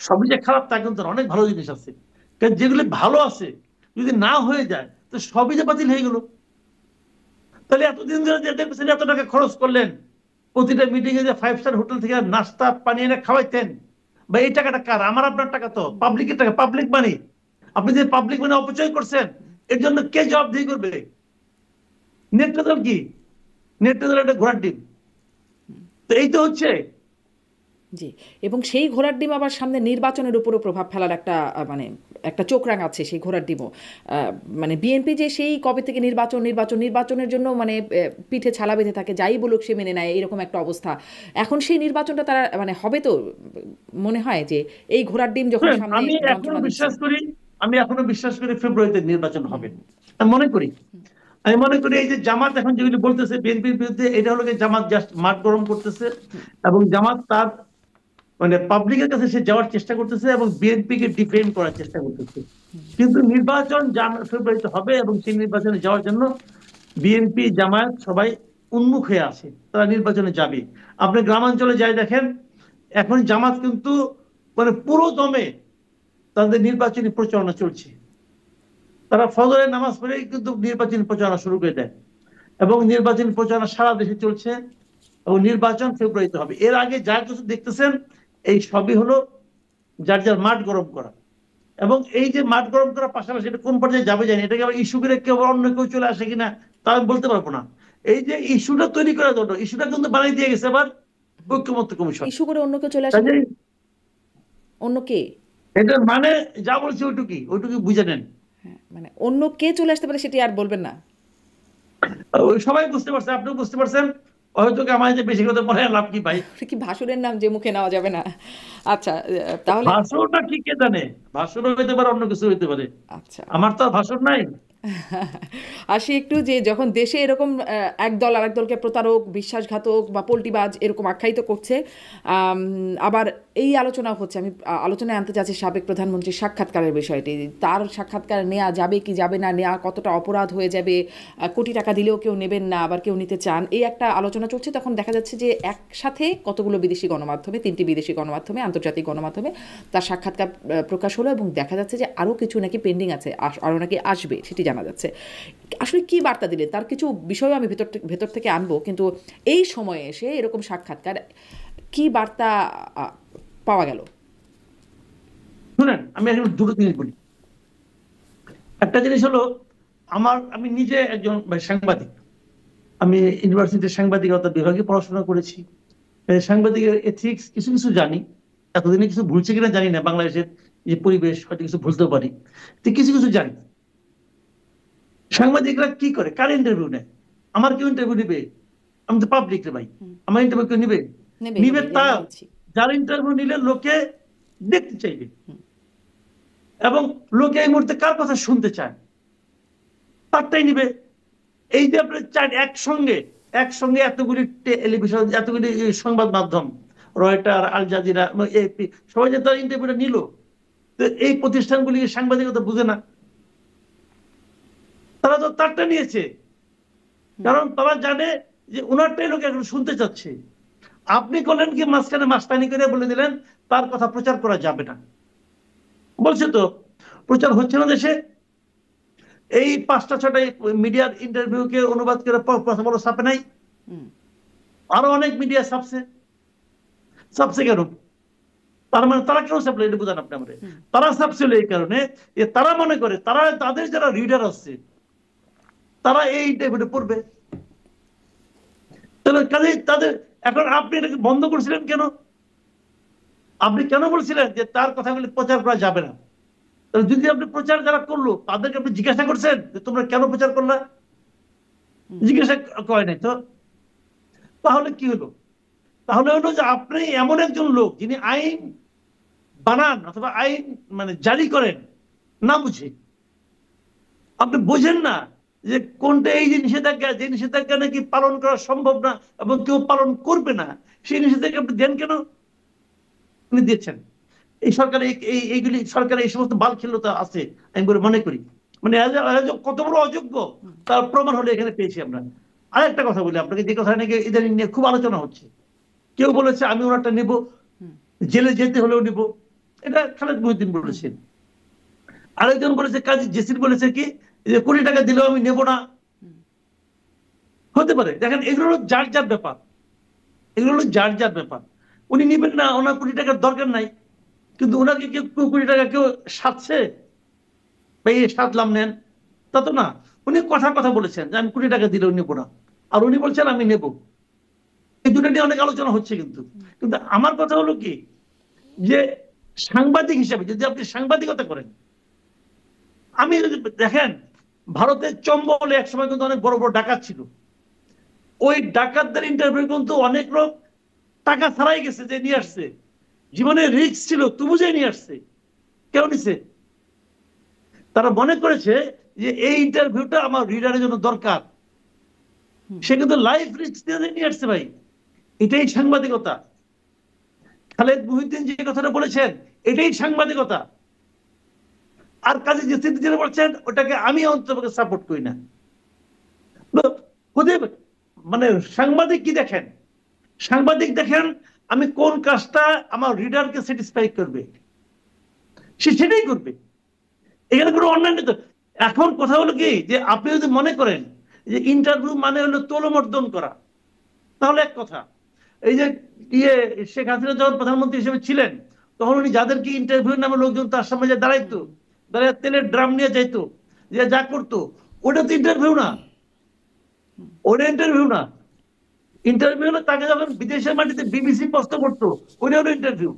সবই যে খারাপ তা কিন্তু অনেক ভালো জিনিস আছে। কারণ যেগুলি ভালো আছে যদি না হয়ে যায়, তো সবই যে বাতিল হয়ে গেল। তাহলে এতদিন ধরে যে পেছনে এত টাকা খরচ করলেন, প্রতিটা মিটিং এ যে 5 স্টার হোটেল থেকে নাস্তা পানি এনে খাওয়াইতেন, বা এই টাকাটা কার? আমার আপনার টাকা তো, পাবলিকের টাকা, পাবলিক মানি। আপনি যে পাবলিক মানি অপচয় করছেন, এর জন্য কে জবাবদিহি করবে? নেটটা দল কি? নেটটা দল একটা ঘোড়ার ডিম। তো এই তো হচ্ছে। জি, এবং সেই ঘোড়ার ডিম আবার সামনে নির্বাচনের উপরও প্রভাব ফেলার একটা মানে একটা চোখ রাঙাচ্ছে সেই ঘোড়ার ডিমও। মানে বিএনপি যে সেই কবে থেকে নির্বাচনের জন্য মানে পিঠে ছালা বেঁধে থাকে, যাই বলুক সে মেনে নেয়, এইরকম একটা অবস্থা। এখন সেই নির্বাচনটা তারা মানে হবে তো মনে হয় যে এই ঘোড়ার ডিম যখন সামনে আমি এখনো বিশ্বাস করি ফেব্রুয়ারিতে নির্বাচন হবে। আমি মনে করি এই যে জামাত এখন যেগুলি বলতেছে বিএনপির বিরুদ্ধে, এটা হলো জামাত জাস্ট মাঠ গরম করতেছে, এবং জামাত তার মানে পাবলিকের কাছে সে যাওয়ার চেষ্টা করতেছে এবং বিএনপি কে ডিফেন্ড করার চেষ্টা করতেছে। কিন্তু নির্বাচন ফেব্রুয়ারিতে হবে, এবং সেই নির্বাচনে যাওয়ার জন্য বিএনপি জামায়াত সবাই উন্মুখ হয়ে আছে, তারা নির্বাচনে যাবে। আপনি গ্রামাঞ্চলে যাই দেখেন, এখন জামাত কিন্তু মানে পুরো দমে তাদের নির্বাচনী প্রচারণা চলছে। তারা ফজরের নামাজ পড়েই কিন্তু নির্বাচনী প্রচারণা শুরু করে দেয়, এবং নির্বাচনী প্রচারণা সারা দেশে চলছে, এবং নির্বাচন ফেব্রুয়ারিতে হবে। এর আগে যা কিছু দেখতেছেন এই সবই হলো যার যার মাঠ গরম করা। এবং এই যে মাঠ গরম করার পাশাপাশি এটা কোন পর্যায়ে যাবে জানি, এটাকে আবার ইস্যু করে কেউ অন্য কেউ চলে আসে কিনা তা আমি বলতে পারবো না। এই যে ইস্যুটা তৈরি করার জন্য, ইস্যুটা কিন্তু বানিয়ে দিয়ে গেছে আবার ঐক্যমত্য কমিশন। ইস্যু করে অন্য কেউ চলে আসে মানে? অন্য কে? এটার মানে যা বলছে ওইটুকুই ওইটুকুই বুঝে নেন। হ্যাঁ, মানে অন্য কে চলে আসতে পারে সেটি আর বলবেন না? সবাই বুঝতে পারছে, আপনিও বুঝতে পারছেন, হয়তো কি আমার যে বেশি কথা বলে লাভ কি ভাই? ওটা কি ভাসুরের নাম যে মুখে নেওয়া যাবে না? আচ্ছা, তাহলে ভাষণটা কি কে জানে, ভাষণও হইতে পারে, অন্য কিছু হইতে পারে, আচ্ছা, আমার তো আর ভাষণ নাই। আসি একটু যে যখন দেশে এরকম একদল আরেক দলকে প্রতারক, বিশ্বাসঘাতক বা পল্টিবাজ এরকম আখ্যায়িত করছে, আবার এই আলোচনা হচ্ছে, আমি আলোচনায় আনতে চাচ্ছি সাবেক প্রধানমন্ত্রীর সাক্ষাৎকারের বিষয়টি। তার সাক্ষাৎকার নেওয়া যাবে কি যাবে না, নেওয়া কতটা অপরাধ হয়ে যাবে, কোটি টাকা দিলেও কেউ নেবেন না, আবার কেউ নিতে চান, এই একটা আলোচনা চলছে। তখন দেখা যাচ্ছে যে একসাথে কতগুলো বিদেশি গণমাধ্যমে, 3টি বিদেশি গণমাধ্যমে, আন্তর্জাতিক গণমাধ্যমে তার সাক্ষাৎকার প্রকাশ হলো, এবং দেখা যাচ্ছে যে আরও কিছু নাকি পেন্ডিং আছে, আরও নাকি আসবে, সেটি জানা যাচ্ছে। আসলে কি বার্তা দিলেন তার কিছু বিষয় আমি ভেতর থেকে আনবো, কিন্তু এই সময়ে এসে এরকম সাক্ষাৎকার কি বার্তা পাওয়া গেল? শুনেন, আমি এখন দুটো জিনিস বলি। একটা জিনিস হলো, আমি নিজে একজন সাংবাদিক, আমি ইউনিভার্সিটির সাংবাদিকতা বিভাগে পড়াশোনা করেছি। সাংবাদিকের এথিক্স কিছু কিছু জানি, এতদিনে কিছু ভুলছে কিনা জানি না, বাংলাদেশের যে পরিবেশ হয়তো কিছু ভুলতেও পারি, তো কিছু কিছু জানি। সাংবাদিকরা কি করে, কার ইন্টারভিউ নেয়? আমার কেউ ইন্টারভিউ নিবে? আমি তো পাবলিক রে ভাই, আমার ইন্টারভিউ কেউ নিবে? নেবে নিবে নেবে, এই যে আমি তার বলছি। যার ইন্টারভিউ নিলে লোকে দেখতে চাইবে, এবং লোকে এই মুহূর্তে কার কথা শুনতে চায় তারটাই নিবে। এই যে আপনার একসঙ্গে একসঙ্গে এতগুলি টেলিভিশন, এতগুলি সংবাদ মাধ্যম, রয়টার, আল জাজিরা, এপি, সবাই যে তার ইন্টারভিউটা নিল, তো এই প্রতিষ্ঠানগুলি সাংবাদিকতা বুঝে না, তারা তো তারটা নিয়েছে, কারণ তারা জানে যে ওনারটাই লোক এখন শুনতে চাচ্ছে। আপনি করলেন কি, মাঝখানে মাস্তানি করে বলে দিলেন তার কথা প্রচার করা যাবে না। বলছে তো প্রচার হচ্ছে না দেশে, এই 5টা 6টা মিডিয়ার ইন্টারভিউ কে অনুবাদ করে কথা বলো ছাপে নাই, আরো অনেক মিডিয়া ছাপছে। ছাপছে কেন? তার মানে তারা কেন ছাপলো এটা বুঝান আপনি আমাদের। তারা ছাপছিল এই কারণে যে তারা মনে করে তারা, তাদের যারা রিডার আছে তারা এই ইন্টারভিউটা পড়বে। তাহলে কাজে তাদের, এখন আপনি এটাকে বন্ধ করছিলেন কেন? আপনি কেন বলছিলেন যে তার কথাগুলি প্রচার করা যাবে না? তাহলে যদি আপনি প্রচার যারা করলো তাদেরকে আপনি জিজ্ঞাসা করছেন যে তোমরা কেন প্রচার করলা? জিজ্ঞাসা করে নাই তো। তাহলে কি হলো? তাহলে হলো যে আপনি এমন একজন লোক যিনি আইন বানান অথবা আইন মানে জারি করেন না বুঝে, আপনি বোঝেন না যে কোনটা এই যে নিষেধাজ্ঞা, যে নিষেধাজ্ঞা নাকি পালন করা সম্ভব না এবং কেউ পালন করবে না, সেই নিষেধাজ্ঞা আপনি দেন কেন? আপনি দিচ্ছেন। এই সরকার এইগুলি সরকার এই সমস্ত বালখিল্যতা আছে আমি বলে মনে করি। মানে কত বড় অযোগ্য তার প্রমাণ হলে এখানে পেয়েছি আমরা। আরেকটা কথা বলি আপনাকে, যে কথা নাকি ইদানিং নিয়ে খুব আলোচনা হচ্ছে, কেউ বলেছে আমি ওনারটা নেব, জেলে যেতে হলেও নিব, এটা খালেদ মহিউদ্দিন বলেছেন। আরেকজন বলেছে, কাজী জেসির বলেছে কি যে কোটি টাকা দিলেও আমি নেব না। হতে পারে, দেখেন এগুলো হলো যার যার ব্যাপার, এগুলো হলো যার যার ব্যাপার। উনি নিবেন না, ওনার কোটি টাকার দরকার নাই, কিন্তু ওনাকে কেউ কোটি টাকা কেউ সাধছে বা এই সাধলাম নেন, তা তো না। উনি কথা কথা বলেছেন যে আমি কোটি টাকা দিলেও নেবো না, আর উনি বলছেন আমি নেব। এই দুটো নিয়ে অনেক আলোচনা হচ্ছে, কিন্তু কিন্তু আমার কথা হলো কি যে সাংবাদিক হিসাবে যদি আপনি সাংবাদিকতা করেন, আমি যদি দেখেন ভারতের চম্বলে একসময় কিন্তু অনেক বড় বড় ডাকাত ছিল, ওই ডাকাতদের ইন্টারভিউ কিন্তু অনেক লোক টাকা ছাড়াই গেছে, যে নিয়ে আসছে, জীবনে রিস্ক ছিল তবু যে নিয়ে আসছে। কেউ নিছে? তারা মনে করেছে যে এই ইন্টারভিউটা আমার রিডারের জন্য দরকার, সে কিন্তু লাইফ রিস্ক নিয়ে আসছে ভাই। এটাই সাংবাদিকতা। খালেদ মহিউদ্দিন যে কথাটা বলেছেন এটাই সাংবাদিকতা। আর কাজে যে যেটা বলছেন ওটাকে আমি অন্তত সাপোর্ট করি না। মানে সাংবাদিক কি দেখেন, সাংবাদিক দেখেন আমি কোন কাজটা আমার রিডারকে স্যাটিসফাই করবে, সে সেটাই করবে, এখানে কোনো অন্যায় নেই তো। এখন কথা হলো কি যে আপনি যদি মনে করেন যে ইন্টারভিউ মানে হলো তোলমর্দন করা, তাহলে এক কথা। এই যে ইয়ে শেখ হাসিনা যখন প্রধানমন্ত্রী হিসেবে ছিলেন, তখন উনি যাদেরকে ইন্টারভিউ নামে লোকজন তার সামনে যে দাঁড়াইতো, দাঁড়ায় তেলের ড্রাম নিয়ে যাইতো, যে যা করতো, ওটা তো ইন্টারভিউ না, ওটা ইন্টারভিউ না। ইন্টারভিউ হলো তাকে যখন বিদেশের মাটিতে বিবিসি প্রশ্ন করতো, ওইটা হলো ইন্টারভিউ।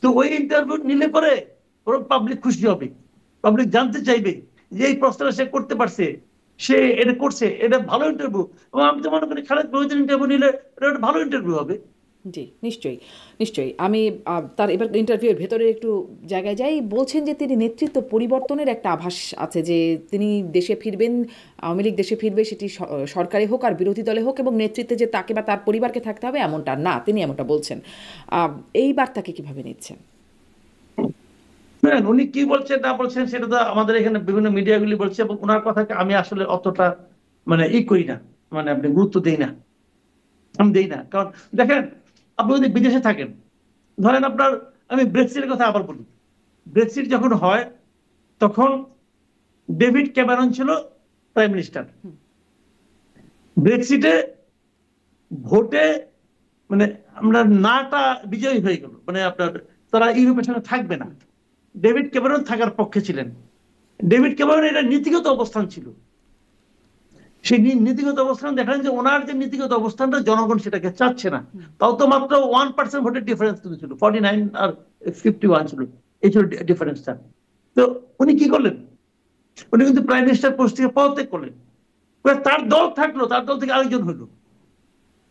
তো ওই ইন্টারভিউ নিলে পরে ওর পাবলিক খুশি হবে, পাবলিক জানতে চাইবে যে এই প্রশ্নটা সে করতে পারছে, সে এটা করছে, এটা ভালো ইন্টারভিউ। এবং আমি তো মনে করি খালেদ মহিউদ্দিন ইন্টারভিউ নিলে এটা একটা ভালো ইন্টারভিউ হবে। জি, নিশ্চয়ই, নিশ্চয়ই। আমি তার এবার ইন্টারভিউয়ের ভেতরে একটু জায়গায় যাই। বলছেন যে তিনি নেতৃত্ব পরিবর্তনের একটা আভাস আছে, যে তিনি দেশে ফিরবেন, আওয়ামী লীগ দেশে ফিরবে, সেটি সরকারে হোক আর বিরোধী দলে হোক, এবং নেতৃত্বে যে তাকে বা তার পরিবারকে থাকতে হবে এমনটা না, তিনি এমনটা বলছেন। এই বার্তাকে কিভাবে নিচ্ছেন? উনি কি বলছেন না বলছেন সেটা তো আমাদের এখানে বিভিন্ন মিডিয়াগুলি বলছে, এবং ওনার কথাকে আমি আসলে অতটা মানে করি না, মানে আপনি গুরুত্ব দেই না, আমি দেই না। কারণ দেখেন, আপনি যদি বিদেশে থাকেন, ধরেন আপনার, আমি ব্রেক্সিটের কথা আবার বলি। ব্রেক্সিট যখন হয় তখন ডেভিড ক্যামেরন ছিল প্রাইম মিনিস্টার। ব্রেক্সিটে ভোটে মানে আমরা নাটা বিজয়ী হয়ে গেল, মানে আপনার তারা ইউরোপের সঙ্গে থাকবে না। ডেভিড ক্যামেরন থাকার পক্ষে ছিলেন। ডেভিড ক্যামেরন এটা নীতিগত অবস্থান ছিল। সেই নীতিগত অবস্থান দেখেন যে ওনার যে নীতিগত অবস্থানটা জনগণ সেটাকে চাচ্ছে না। তাও তো মাত্র 1% ভোটের ডিফারেন্স ছিল, 49 আর 51 ছিল, এই ছিল ডিফারেন্সটা। তো উনি কি করলেন, উনি কিন্তু প্রাইম মিনিস্টার পোস্ট থেকে পদত্যাগ করলেন। তার দল থাকলো, তার দল থেকে আরেকজন হইলো,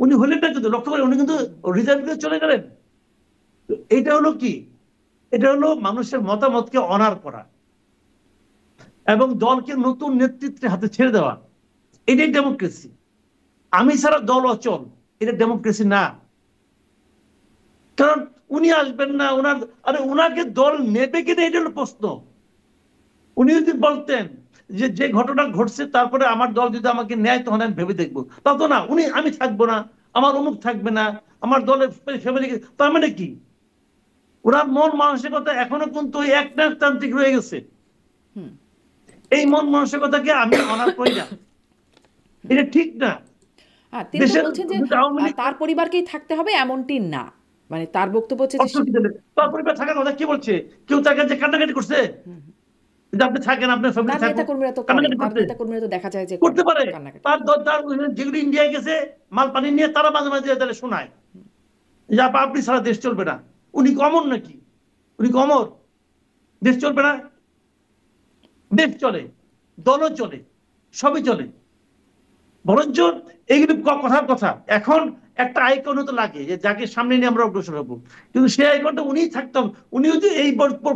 উনি হলেন না কিন্তু, লক্ষ্য করেন উনি কিন্তু রিজাইন করে চলে গেলেন। এটা হলো কি, এটা হলো মানুষের মতামতকে অনার করা এবং দলকে নতুন নেতৃত্বের হাতে ছেড়ে দেওয়া, এটাই ডেমোক্রেসি। আমি ছাড়া দল অচল, এটা ডেমোক্রেসি না। কারণ উনি আসবেন না, ওনার, আরে ওনাকে দল নেবে কিনা এটা হলো প্রশ্ন। উনি যদি বলতেন যে যে ঘটনা ঘটছে তারপরে আমার দল যদি আমাকে নেয় তখন আমি ভেবে দেখবো, তা তো না। উনি আমি থাকবো না, আমার অমুক থাকবে না, আমার দলের ফ্যামিলি, তার মানে কি ওনার মন মানসিকতা এখনো কিন্তু একনায়কতান্ত্রিক রয়ে গেছে। এই মন মানসিকতাকে আমি অনার করি না, এটা ঠিক না। তিনি তো দেশের বলছেন যে আওয়ামী লীগ তার পরিবারকেই থাকতে হবে এমনটি না, মানে তার বক্তব্য হচ্ছে যে তার পরিবার থাকার কথা কি বলছে? কেউ তার কাছে কান্নাকাটি করছে যে আপনি থাকেন, আপনার ফ্যামিলি তার থাকুক, নেতাকর্মীরা তো করে, কান্নাকাটি তার করছে? নেতাকর্মীরা তো দেখা যায় যে করতে পারে। কান্নাকাটি। তার তার যেগুলো ইন্ডিয়ায় গেছে মাল পানি নিয়ে, তারা মাঝে মাঝে তারা শোনায় যে আপনি ছাড়া দেশ চলবে না। উনি কি অমর নাকি? উনি কি অমর? দেশ চলবে না? দেশ চলে, দলও চলে, সবই চলে। বরঞ্চ এইগুলো কথার কথা। এখন একটা আইকন তো লাগে যে যাকে সামনে নিয়ে আমরা অগ্রসর হবো, কিন্তু সেই আইকনটা উনিই থাকতাম। উনি যদি এই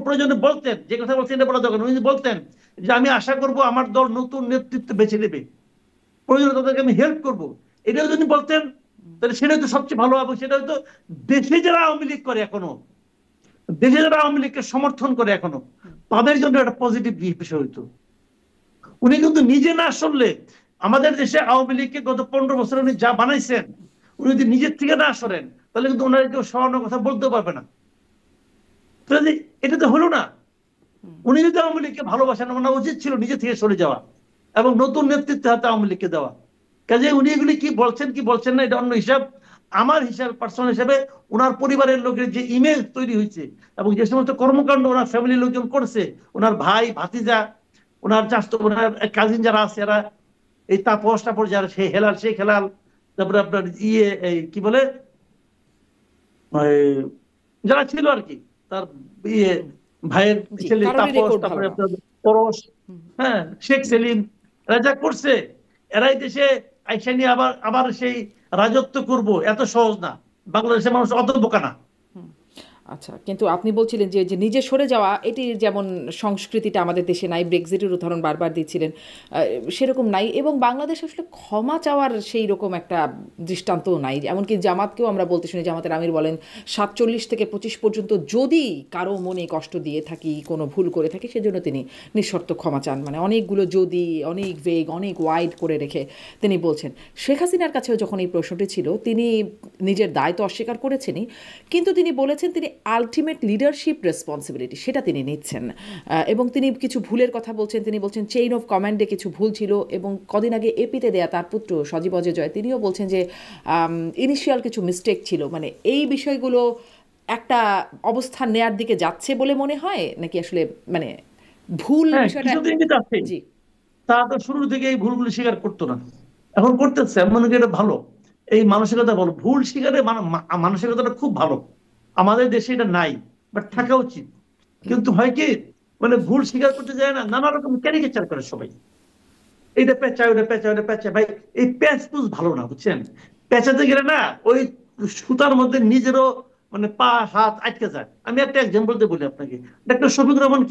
প্রয়োজনে বলতেন, যে কথা বলছেন এটা বলা দরকার, উনি যদি বলতেন যে আমি আশা করব আমার দল নতুন নেতৃত্ব বেছে নেবে, প্রয়োজনে তাদেরকে আমি হেল্প করবো, এটাও যদি বলতেন, তাহলে সেটা হয়তো সবচেয়ে ভালো হবে। সেটা হয়তো দেশে যারা আওয়ামী লীগ করে এখনো, দেশে যারা আওয়ামী লীগকে সমর্থন করে এখনো, তাদের জন্য একটা পজিটিভ বিষয় হইতো। উনি কিন্তু নিজে না শুনলে, আমাদের দেশে আওয়ামী লীগকে গত 15 বছর উনি যা বানাইছেন, উনি যদি নিজের থেকে না সরেন তাহলে কিন্তু ওনার কেউ সরানোর কথা বলতে পারবে না। তাহলে এটা তো হলো না। উনি যদি আওয়ামী লীগকে ভালোবাসেন, ওনার উচিত ছিল নিজে থেকে সরে যাওয়া এবং নতুন নেতৃত্বের হাতে আওয়ামী লীগকে দেওয়া। কাজে উনি এগুলি কি বলছেন কি বলছেন না এটা অন্য হিসাব। আমার হিসাব, পার্সোনাল হিসাবে, ওনার পরিবারের লোকের যে ইমেজ তৈরি হয়েছে এবং যে সমস্ত কর্মকাণ্ড ওনার ফ্যামিলির লোকজন করছে, ওনার ভাই ভাতিজা, ওনার চাচতো, ওনার কাজিন যারা আছে, এরা এই তাপস টাপস যারা, সেই হেলাল, সেই খেলাল, তারপরে আপনার এই কি বলে যারা ছিল আর কি, তার ভাইয়ের ছেলে তাপস, তারপরে আপনার পরশ, হ্যাঁ, শেখ সেলিম, এরা যা করছে, এরাই দেশে আইসা নিয়ে আবার আবার সেই রাজত্ব করব, এত সহজ না। বাংলাদেশের মানুষ অত বোকা না। আচ্ছা, কিন্তু আপনি বলছিলেন যে যে নিজে সরে যাওয়া, এটি যেমন সংস্কৃতিটা আমাদের দেশে নাই, ব্রেক্সিটের উদাহরণ বারবার দিচ্ছিলেন, সেরকম নাই, এবং বাংলাদেশ আসলে ক্ষমা চাওয়ার সেই রকম একটা দৃষ্টান্তও নাই। এমনকি জামাতকেও আমরা বলতে শুনি, জামাতের আমির বলেন 47 থেকে 25 পর্যন্ত যদি কারো মনে কষ্ট দিয়ে থাকি, কোনো ভুল করে থাকি, সেজন্য তিনি নিঃশর্ত ক্ষমা চান। মানে অনেকগুলো যদি, অনেক ভেগ, অনেক ওয়াইড করে রেখে তিনি বলছেন। শেখ হাসিনার কাছেও যখন এই প্রশ্নটি ছিল, তিনি নিজের দায় তো অস্বীকার করেছেনই, কিন্তু তিনি বলেছেন তিনি আলটিমেট লিডারশিপ রেসপন্সিবিলিটি সেটা তিনি নিচ্ছেন। এবং তিনি কিছু ভুলের কথা বলছেন, তিনি বলছেন চেইন অফ কমান্ডে কিছু ভুল ছিল, এবং কদিন আগে এপিতে দেয়া তার পুত্র সজীব অজয়, তিনিও বলছেন যে ইনিশিয়াল কিছু মিস্টেক ছিল। মানে এই বিষয়গুলো একটা অবস্থান নেয়ার দিকে যাচ্ছে বলে মনে হয়, নাকি আসলে মানে ভুল হ্যাঁ, বিষয়টা? কিছুদিন কিন্তু আছে। জি। তারা তো শুরু থেকে এই ভুলগুলো স্বীকার করতো না, এখন করতেছে, আমি মনে করি এটা ভালো। এই মানসিকতা ভালো, ভুল স্বীকারের মানসিকতাটা খুব ভালো। আমাদের দেশে এটা নাই, বাট থাকা উচিত। কিন্তু হয় কি, মানে ভুল স্বীকার করতে যায় না, নানা রকম ক্যারিকেচার করে সবাই। এইটা পেঁচা, ওটা পেঁচা, ওটা পেঁচা। ভাই, এই প্যাচ পুচ ভালো না, বুঝছেন? পেঁচাতে গেলে না ওই সুতার মধ্যে নিজেরও মানে পা হাত আটকে যায়। আমি একটা এক্সাম্পল দিয়ে বলি আপনাকে। ডাক্তার শফিকুর রহমান